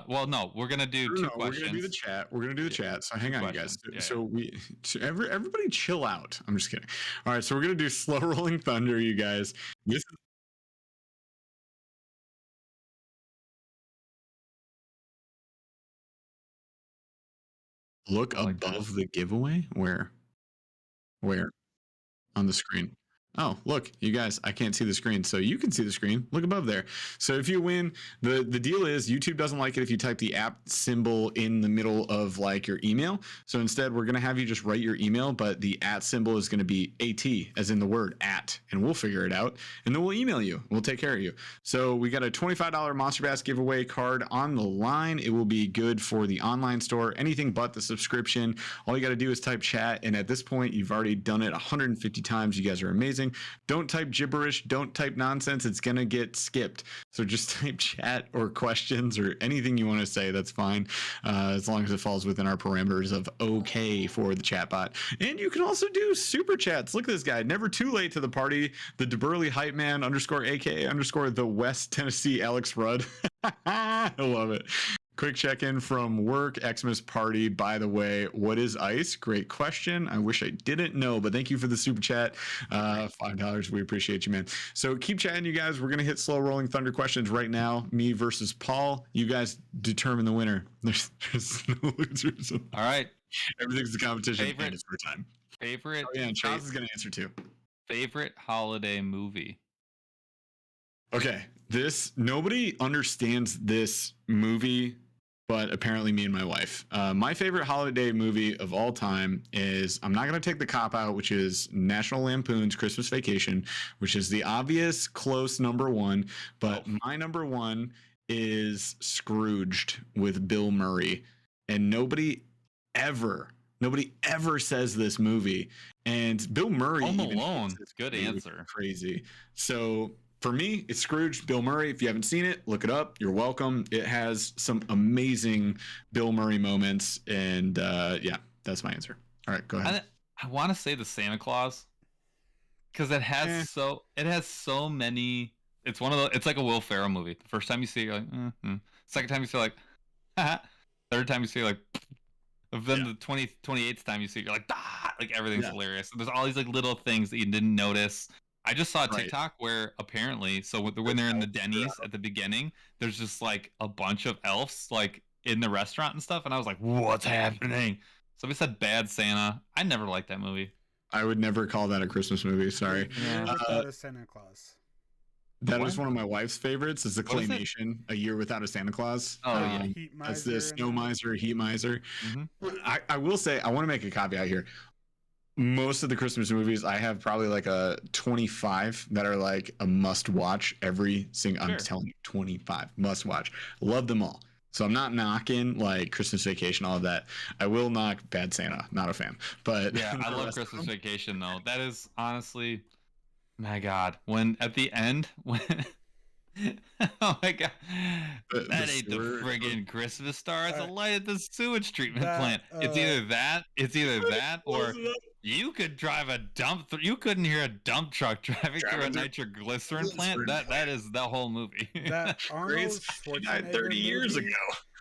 Well, no, we're gonna do two questions. We're gonna do the chat. We're gonna do the chat. So hang on, you guys. Yeah. Everybody chill out. I'm just kidding. All right, so we're gonna do slow rolling thunder, you guys. This is look above the giveaway. Where on the screen? Oh, look, you guys, I can't see the screen, so you can see the screen. Look above there. So if you win, the deal is YouTube doesn't like it if you type the app symbol in the middle of like your email. So instead, we're going to have you just write your email, but the @ symbol is going to be AT, as in the word at, and we'll figure it out, and then we'll email you. We'll take care of you. So we got a $25 Monster Bass giveaway card on the line. It will be good for the online store, anything but the subscription. All you got to do is type chat, and at this point, you've already done it 150 times. You guys are amazing. Don't type gibberish. Don't type nonsense. It's going to get skipped. So just type chat or questions or anything you want to say. That's fine. As long as it falls within our parameters of okay for the chatbot. And you can also do super chats. Look at this guy. Never too late to the party. The Burly hype man _ aka _ the West Tennessee Alex Rudd. I love it. Quick check-in from work, Xmas party. By the way, what is ice? Great question. I wish I didn't know, but thank you for the super chat. $5. We appreciate you, man. So keep chatting, you guys. We're going to hit slow rolling thunder questions right now. Me versus Paul. You guys determine the winner. There's no losers. All right. Everything's a competition. And it's for time. Favorite. Oh, yeah, and Charles is going to answer too. Favorite holiday movie. Okay. Nobody understands this movie, but apparently me and my wife. My favorite holiday movie of all time is, I'm not going to take the cop out, which is National Lampoon's Christmas Vacation, which is the obvious close number one. But my number one is Scrooged with Bill Murray. And nobody ever says this movie. And Bill Murray. Home Alone. It's a good answer. Crazy. So for me, it's Scrooge, Bill Murray. If you haven't seen it, look it up. You're welcome. It has some amazing Bill Murray moments. And yeah, that's my answer. All right, go ahead. I want to say the Santa Claus because it has so many. It's one of the. It's like a Will Ferrell movie. The first time you see it, you're like, mm-hmm. Second time you see it, like, haha. Third time you see it, like, then the 28th time you see it, you're like, ah! Like everything's hilarious. And there's all these like little things that you didn't notice. I just saw a TikTok where apparently, so when they're in the Denny's at the beginning, there's just like a bunch of elves like in the restaurant and stuff, and I was like, "What's happening?" Somebody said Bad Santa. I never liked that movie. I would never call that a Christmas movie. Sorry. That is Santa Claus. That is one of my wife's favorites. Is the What is it? claymation A Year Without a Santa Claus. Oh, yeah. Heat That's the Miser Snow and- Miser, Heat Miser. Mm-hmm. I will say, I want to make a caveat here. Most of the Christmas movies, I have probably like a 25 that are like a must watch every single. I'm Sure. telling you, 25 must watch. Love them all. So I'm not knocking like Christmas Vacation, all of that. I will knock Bad Santa. Not a fan. But Yeah, I the love rest of Christmas them- Vacation though. That is honestly, my God, when at the end when. Oh my God, The that ain't the sewer- friggin' Christmas star. It's a Alright. light at the sewage treatment That, plant. It's either that, or Close it up. you could drive a dump. You couldn't hear a dump truck driving through a Driving through nitroglycerin plant. glycerin That is the whole movie. That Arnold Grace, he died Schwarzenegger 30 years movie ago.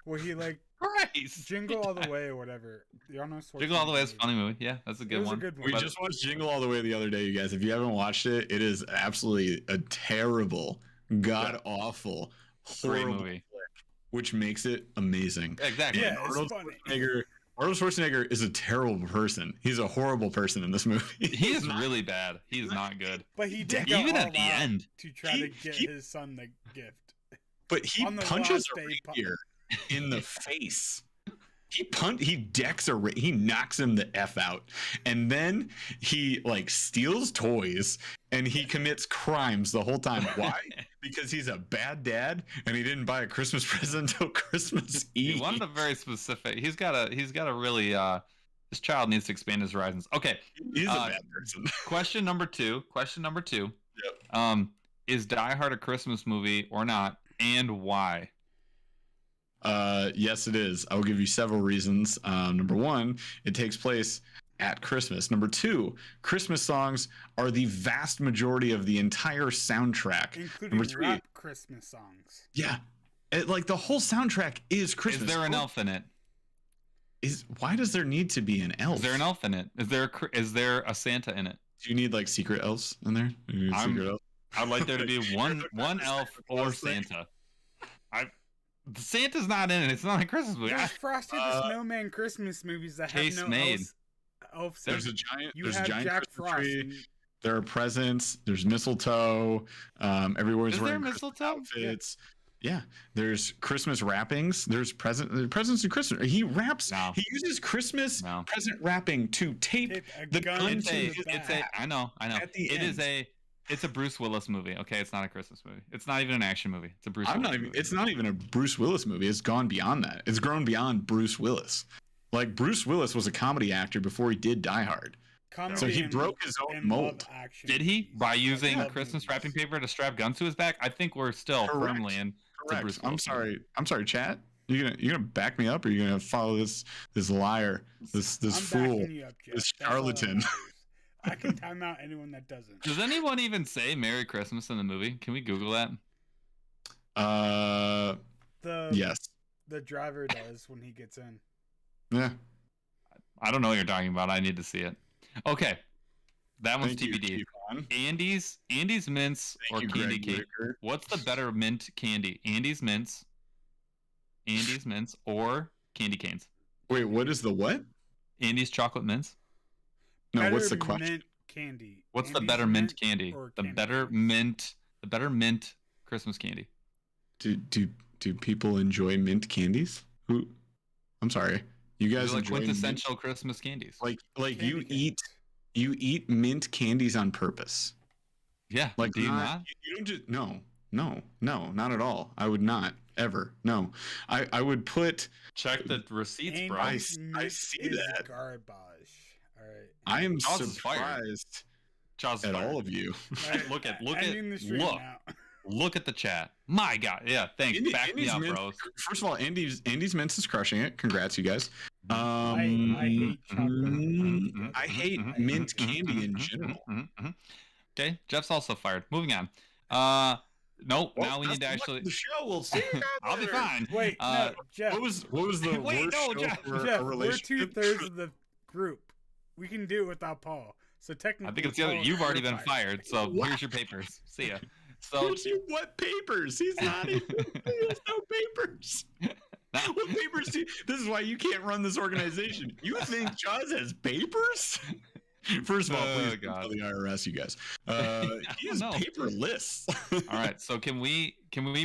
where he like Christ. Jingle All the Way or whatever. The Arnold Schwarzenegger. Jingle All the Way is a movie. funny movie. Yeah, that's a It good was one. a good one. We But- just watched Jingle All the Way the other day, you guys. If you haven't watched it, it is absolutely a terrible, god awful, Great horrible movie. flick, which makes it amazing. Exactly. Yeah, And it's funny. Arnold Schwarzenegger is a terrible person. He's a horrible person in this movie. He is not- really bad. He is not good. But he did go Even all at the out end. to try He- to get he- his son the gift. But he on the punches last a day, reindeer in the face. He knocks him the F out. And then he like steals toys and he commits crimes the whole time. Why? Because he's a bad dad and he didn't buy a Christmas present until Christmas Eve. He wanted a very specific. He's got a really. This child needs to expand his horizons. Okay. He's a uh, bad person. Question number two. Yep. Is Die Hard a Christmas movie or not, and why? Yes, it is. I will give you several reasons. Number one, it takes place at Christmas. Number two, Christmas songs are the vast majority of the entire soundtrack. Including Number three, rap Christmas songs. yeah, like the whole soundtrack is Christmas. Is there an elf in it? Why does there need to be an elf? Is there an elf in it? Is there a Santa in it? Do you need like secret elves in there? You need secret elves? I'd like there to be one elf or Santa. Santa's not in it. It's not a Christmas movie. There's Frosty the Snowman Christmas movies that Case have no made. elves. There's a giant. You There's a have giant Jack Christmas Frost. tree. and- There are presents. There's mistletoe. Everywhere's Is there wearing Christmas mistletoe? outfits. Yeah. There's Christmas wrappings. There's presents and Christmas. He wraps. No. He uses Christmas No. present wrapping to tape Tape a the gun gun It's to a, his it's back. a. I know. At the end. It's a Bruce Willis movie. Okay, it's not a Christmas movie. It's not even an action movie. It's a Bruce. I'm Willis not even. movie. It's not even a Bruce Willis movie. It's gone beyond that. It's grown beyond Bruce Willis. Like Bruce Willis was a comedy actor before he did Die Hard. Comedy So he and- broke his own and love mold. action Did he movies. by using Love Christmas movies. wrapping paper to strap guns to his back? I think we're still Correct. firmly in. Correct. Bruce I'm Willis sorry. I'm sorry, chat. You gonna back me up, or you gonna follow this liar, this I'm fool? backing you up, Jeff. this That's all that charlatan. matters. I can time out anyone that doesn't. Does anyone even say Merry Christmas in the movie? Can we Google that? Yes. The driver does when he gets in. Yeah. I don't know what you're talking about. I need to see it. Okay, that one's Thank you, TBD. Yvonne. Andy's mints Thank or you, candy Greg cake? Whitaker. What's the better mint candy? Andy's mints or candy canes? Wait, what is the what? Andy's chocolate mints. No, what's the Better question? Mint candy. What's the Andy's better mint candy? or The candy better canes? mint Christmas candy. Do people enjoy mint candies? Who? I'm sorry. You They're guys like enjoy mint? quintessential Christmas candies. Like Candy you canes. eat mint candies on purpose. Yeah. Like do you not? You don't just no, not at all. I would not ever. No, I would put. Check the receipts, bro. Andy's I mint see is that. Garbage. All right. I am Jaws is fired. surprised Jaws is at fired. all of you. Look at Ending the stream now. look at the chat. My God, yeah, thanks. Back me up, Mints- bros. First of all, Andy's Mints is crushing it. Congrats, you guys. I hate chocolate. I hate mint candy in general. Okay, Jeff's also fired. Moving on. Nope. Well, now we need to that's actually. the show. We'll see. You guys I'll be later. fine. Wait, Uh, no, Jeff. What was the Wait, worst no, show Jeff. for Jeff, a we're relationship? 2/3 of the group. We can do it without Paul. So technically, I think it's the other. Paul- You've already you're been fired, so What? here's your papers. See ya. So Here's your what papers? He's not even. He has no papers. What papers do? This is why you can't run this organization. You think Jaws has papers? First of all, Oh, please God. tell the IRS, you guys. He is No. paperless. All right, so can we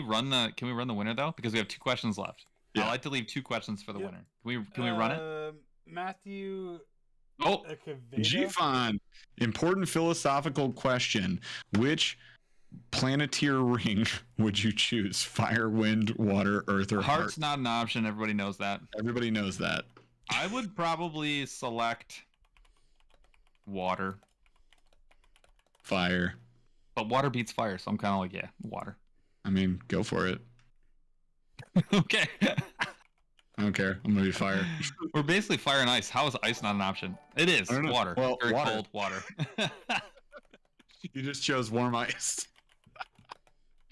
run the winner though? Because we have 2 questions left. Yeah. I like to leave 2 questions for the Yep. winner. Can we run it? Matthew. Oh, Acevedo? Gfon, important philosophical question. Which planeteer ring would you choose? Fire, wind, water, earth, or heart? Heart's not an option. Everybody knows that. Everybody knows that. I would probably select water, Fire. but water beats fire, so I'm kind of like, yeah, water. I mean, go for it. Okay. I don't care. I'm gonna be fire. We're basically fire and ice. How is ice not an option? It is I don't know. water. Well, Very water. cold water. You just chose warm ice.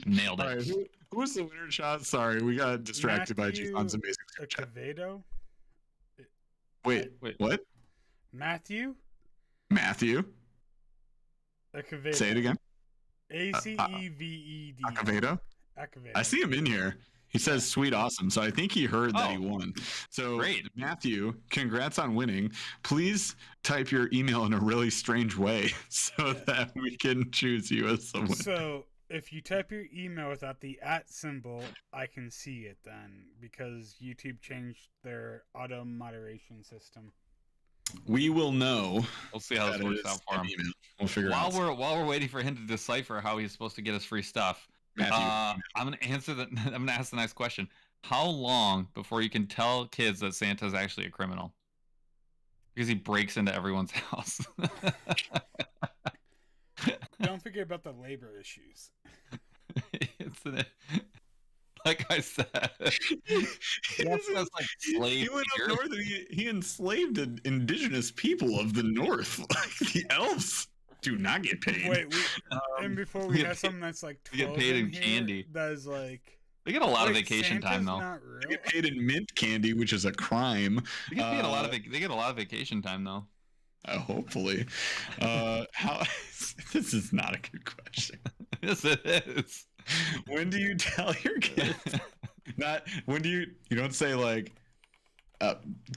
Nailed All it. right, who was the winner shot? Sorry, we got distracted by Matthew Gfon's amazing super chat. Acevedo? Wait, Wait. what? Matthew Matthew? Acevedo. Say it again. Aceved. Acevedo? Acevedo. I see him in here. He says sweet awesome. So I think he heard that he won. So Great. Matthew, congrats on winning. Please type your email in a really strange way so that we can choose you as the winner. So if you type your email without the @ symbol, I can see it then because YouTube changed their auto moderation system. We will know. We'll see how this that works it out is for an him. email. We'll figure it out. While we're waiting for him to decipher how he's supposed to get us free stuff, Matthew. I'm gonna I'm gonna ask the next question. How long before you can tell kids that Santa's actually a criminal? Because he breaks into everyone's house. Don't forget about the labor issues. Like I said, that's like slave He went up here. north and he enslaved indigenous people of the north. Like the elves do not get paid. Wait, and before we you have get something that's like you get 12 paid in here, candy. that is like They get a lot of wait, vacation time Santa's though. Not They real? get paid in mint candy, which is a crime. They get a lot of they get a lot of vacation time though. Hopefully. How? This is not a good question. Yes, it is. When do you tell your kids? Not when do you? You don't say like,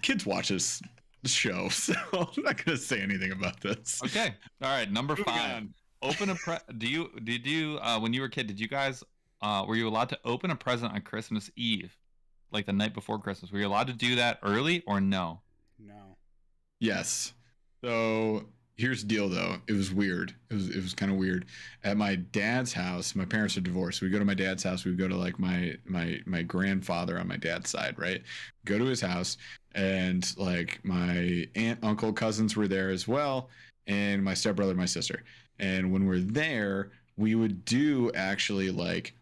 kids watch this show, so I'm not gonna say anything about this. Okay. All right. Number Moving 5. on. Open a did you when you were a kid, did you guys were you allowed to open a present on Christmas Eve, like the night before Christmas? Were you allowed to do that early or no? No. Yes. So here's the deal, though. It was weird. It was kind of weird. At my dad's house, my parents are divorced. We go to my dad's house. We go to like my grandfather on my dad's side, right? Go to his house, and like my aunt, uncle, cousins were there as well, and my stepbrother, my sister. And when we're there, we would do actually like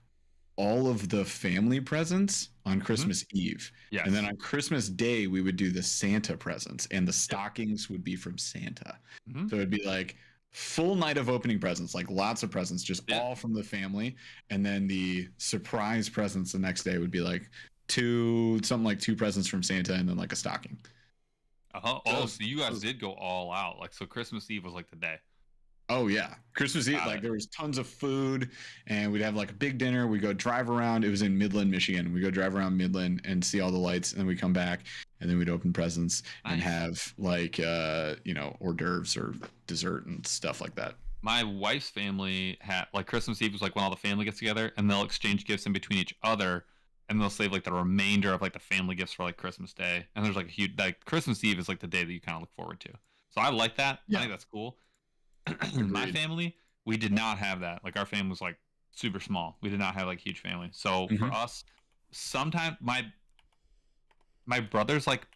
all of the family presents on Christmas Eve. Yes. And then on Christmas Day, we would do the Santa presents, and the stockings would be from Santa. Mhm. So it'd be like full night of opening presents, like lots of presents, just Yeah. all from the family. And then the surprise presents the next day would be like two presents from Santa and then like a stocking. Oh, so you guys did go all out. Like, so Christmas Eve was like the day. Oh yeah, Christmas Eve. Got Like it. there was tons of food, and we'd have like a big dinner. We go drive around. It was in Midland, Michigan. We go drive around Midland and see all the lights, and then we come back, and then we'd open presents and Nice. have like hors d'oeuvres or dessert and stuff like that. My wife's family had like Christmas Eve was like when all the family gets together and they'll exchange gifts in between each other, and they'll save like the remainder of like the family gifts for like Christmas Day. And there's like a huge like Christmas Eve is like the day that you kind of look forward to. So I like that. Yeah. I think that's cool. My Agreed. family, we did not have that. Like our family was like super small. We did not have like huge family. So for us, sometimes my brothers like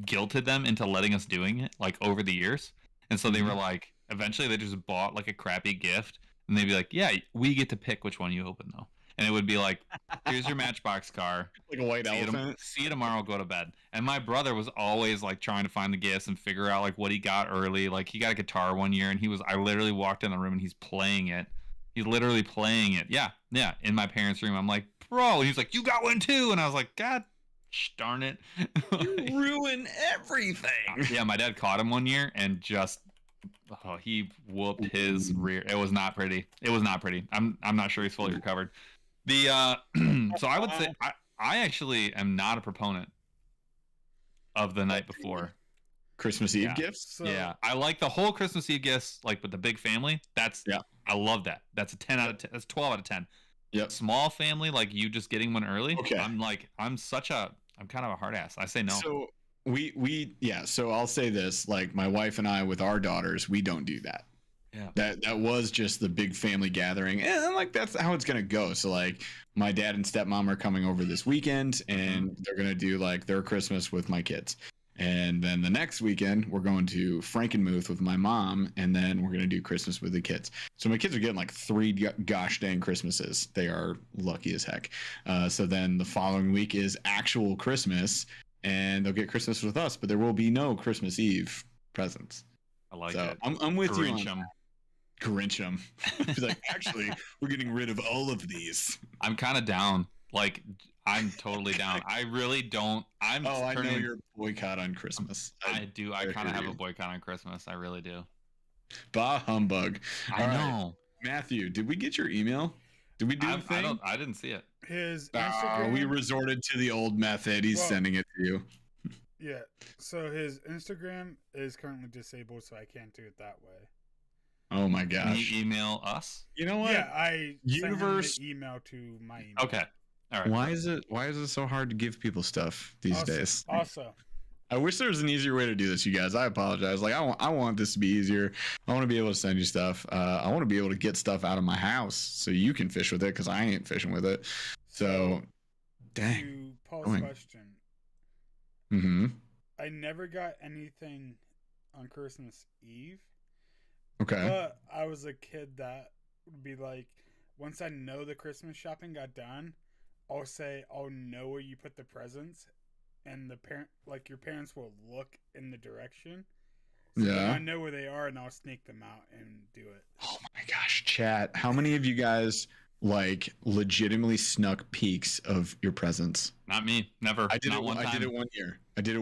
guilted them into letting us doing it like over the years. And so they were like, eventually they just bought like a crappy gift and they'd be like, yeah, we get to pick which one you open though. And it would be like, here's your Matchbox car. Like a white elephant. See you tomorrow, go to bed. And my brother was always like trying to find the gifts and figure out like what he got early. Like he got a guitar one year and I literally walked in the room and he's playing it. He's literally playing it. Yeah. In my parents' room. I'm like, bro. And he's like, you got one too. And I was like, God darn it. You ruin everything. Yeah, my dad caught him one year and just he whooped his rear. It was not pretty. I'm not sure he's fully recovered. So I would say I actually am not a proponent of the night before. Christmas Eve gifts. So, Yeah, I like the whole Christmas Eve gifts, like with the big family. I love that. That's a 10 out of 10. That's 12 out of 10. Yep. Small family, like you just getting one early. Okay. I'm kind of a hard ass. I say no. So so I'll say this, like my wife and I with our daughters, we don't do that. Yeah. That was just the big family gathering, and like that's how it's gonna go. So like my dad and stepmom are coming over this weekend, and they're gonna do like their Christmas with my kids. And then the next weekend, we're going to Frankenmuth with my mom, and then we're going to do Christmas with the kids. So my kids are getting like 3 gosh dang Christmases. They are lucky as heck. So then the following week is actual Christmas, and they'll get Christmas with us, but there will be no Christmas Eve presents. I like so it. I'm with Grinch you on 'em. Grinch them. He's like, actually, we're getting rid of all of these. I'm kind of down. Like, I'm totally down. I really don't. I know you're boycott on Christmas. I do. I kind of have a boycott on Christmas. I really do. Bah humbug. I know. Matthew, did we get your email? Did we do a thing? I didn't see it. His Instagram. We resorted to the old method. He's sending it to you. Yeah. So his Instagram is currently disabled, so I can't do it that way. Oh my Can gosh. you email us? You know what? Yeah, I Universe sent him the email to my email. Okay. All right. Why is it so hard to give people stuff these days? Also, I wish there was an easier way to do this, you guys. I apologize. Like I want this to be easier. I want to be able to send you stuff. I want to be able to get stuff out of my house so you can fish with it, because I ain't fishing with it. So dang. To Paul's question. Mm-hmm. I never got anything on Christmas Eve. Okay. But I was a kid that would be like, once I know the Christmas shopping got done, I'll say, I'll know where you put the presents, and your parents will look in the direction. So then I know where they are, and I'll sneak them out and do it. Oh my gosh, chat. How many of you guys like legitimately snuck peeks of your presents? Not me. Never. I did it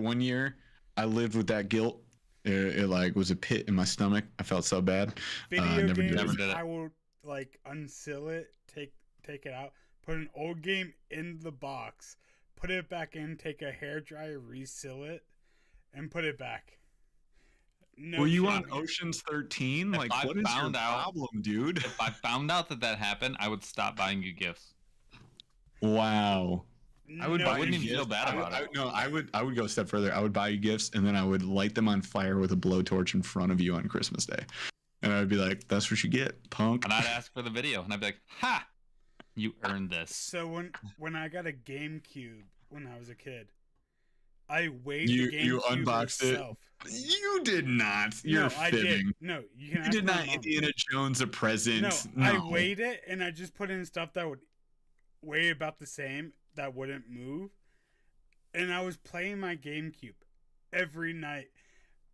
1 year. I lived with that guilt. It like was a pit in my stomach. I felt so bad. Video never games, did it. I will like unseal it, take it out, put an old game in the box, put it back in, take a hairdryer, reseal it, and put it back. No Were you shit. on Ocean's 13? If Like, I what is your found out- problem, dude? If I found out that happened, I would stop buying you gifts. Wow. I would No, buy I wouldn't you even feel gifts. bad about it. I would go a step further. I would buy you gifts, and then I would light them on fire with a blowtorch in front of you on Christmas Day. And I would be like, that's what you get, punk. And I'd ask for the video, and I'd be like, "Ha! You earned this." So when I got a GameCube when I was a kid, I weighed You the GameCube unboxed it? itself. You did not. You're I fibbing. did. No, you can. You ask did my not mom. Indiana Jones a present. No, I weighed it, and I just put in stuff that would weigh about the same, that wouldn't move. And I was playing my GameCube every night.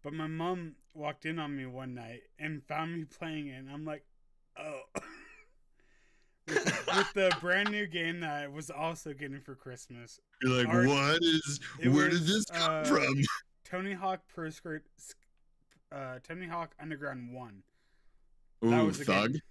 But my mom walked in on me one night and found me playing it, and I'm like, oh. with the brand new game that I was also getting for Christmas. You're like, where did this come from? Tony Hawk Tony Hawk Underground 1. Ooh, Thug. Game.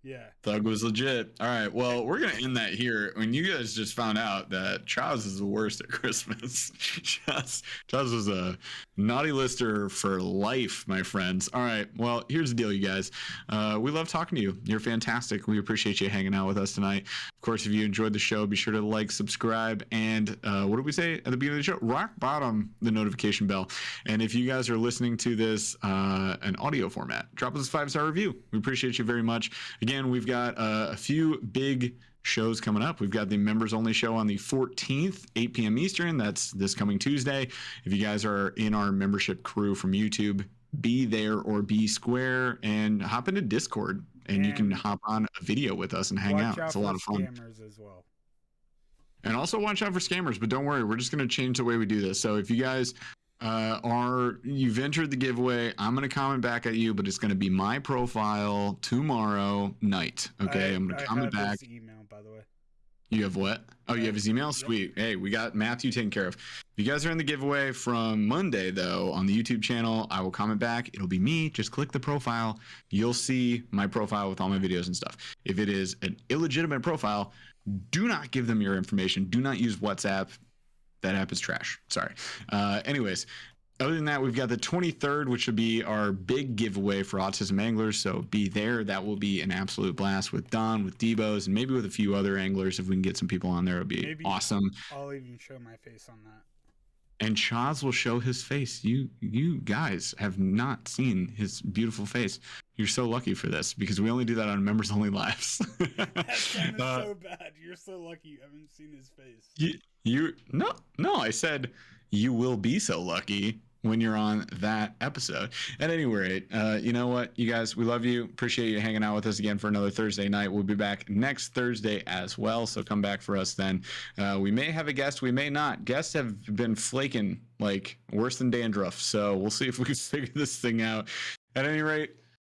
Yeah. Thug was legit. All right. Well, we're going to end that here. When you guys just found out that Charles is the worst at Christmas. Charles was a naughty lister for life, my friends. All right. Well, here's the deal, you guys. We love talking to you. You're fantastic. We appreciate you hanging out with us tonight. Of course, if you enjoyed the show, be sure to like, subscribe, and what did we say at the beginning of the show? Rock bottom the notification bell. And if you guys are listening to this in audio format, drop us a 5-star review. We appreciate you very much. Again, we've got a few big shows coming up. We've got the members only show on the 14th, 8 p.m. Eastern. That's this coming Tuesday. If you guys are in our membership crew from YouTube, be there or be square and hop into Discord, and you can hop on a video with us and hang out. It's a lot of fun. Scammers as well. And also watch out for scammers, but don't worry, we're just going to change the way we do this. So if you guys you've entered the giveaway, I'm going to comment back at you, but it's going to be my profile tomorrow night. Okay, I'm going to comment back. His email, by the way. You have what? Oh, you have his email? Sweet. Hey, we got Matthew taken care of. If you guys are in the giveaway from Monday, though, on the YouTube channel, I will comment back. It'll be me. Just click the profile. You'll see my profile with all my videos and stuff. If it is an illegitimate profile, do not give them your information. Do not use WhatsApp. That app is trash. Sorry. Anyways, Other than that, we've got the 23rd, which will be our big giveaway for Autism Anglers. So be there. That will be an absolute blast with Don, with Debo's, and maybe with a few other anglers. If we can get some people on there, it'll be maybe awesome. I'll even show my face on that. And Chaz will show his face. You guys have not seen his beautiful face. You're so lucky for this because we only do that on members only lives. That sounded so bad. You're so lucky you haven't seen his face. No, I said you will be so lucky when you're on that episode. At any rate, you know what, you guys, we love you. Appreciate you hanging out with us again for another Thursday night. We'll be back next Thursday as well, so come back for us then. We may have a guest, we may not. Guests have been flaking like worse than dandruff, so we'll see if we can figure this thing out. At any rate,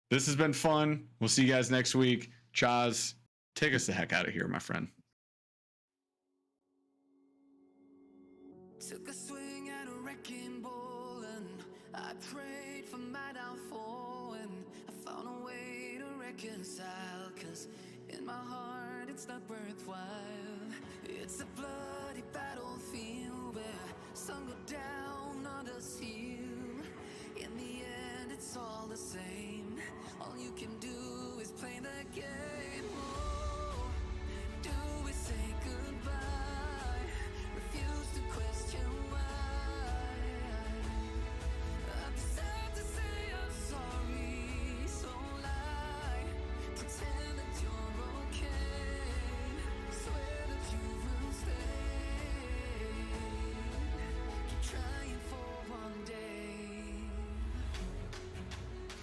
this has been fun. We'll see you guys next week. Chaz, take us the heck out of here, my friend. Took a swing at a wrecking ball and I prayed for my downfall, and I found a way to reconcile, 'cause in my heart it's not worthwhile. It's a bloody battlefield where some go down, others heal. In the end it's all the same. All you can do is play the game. Oh, do we say goodbye? Refuse to question why. I'm sad to say I'm sorry, so lie. Pretend that you're okay. Swear that you will stay. Keep trying for one day.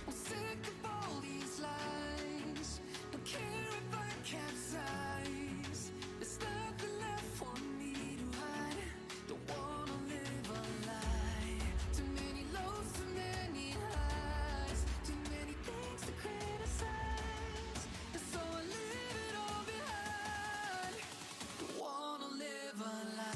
I'm sick of all these lies. Don't care if I capsize. There's nothing left for me to hide. Don't wanna live a lie. Too many lows, too many highs. Too many things to criticize. And so I leave it all behind. Don't wanna live a lie.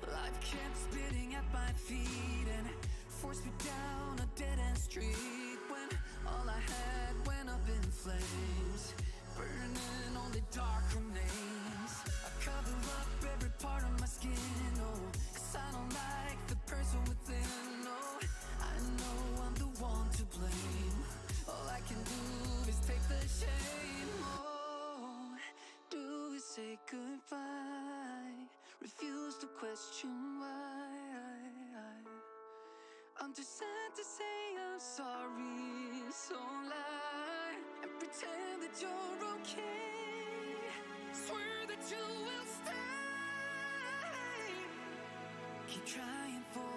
Life kept spitting at my feet and forced me down a dead-end street when all I had went up in flames, burning only dark remains. I cover up every part of my skin, oh, 'cause I don't like the person within, oh. I know I'm the one to blame. All I can do is take the shame, oh. Do we say goodbye? Refuse to question why. I'm too sad to say I'm sorry, so lie and pretend that you're okay. Swear that you will stay. Keep trying for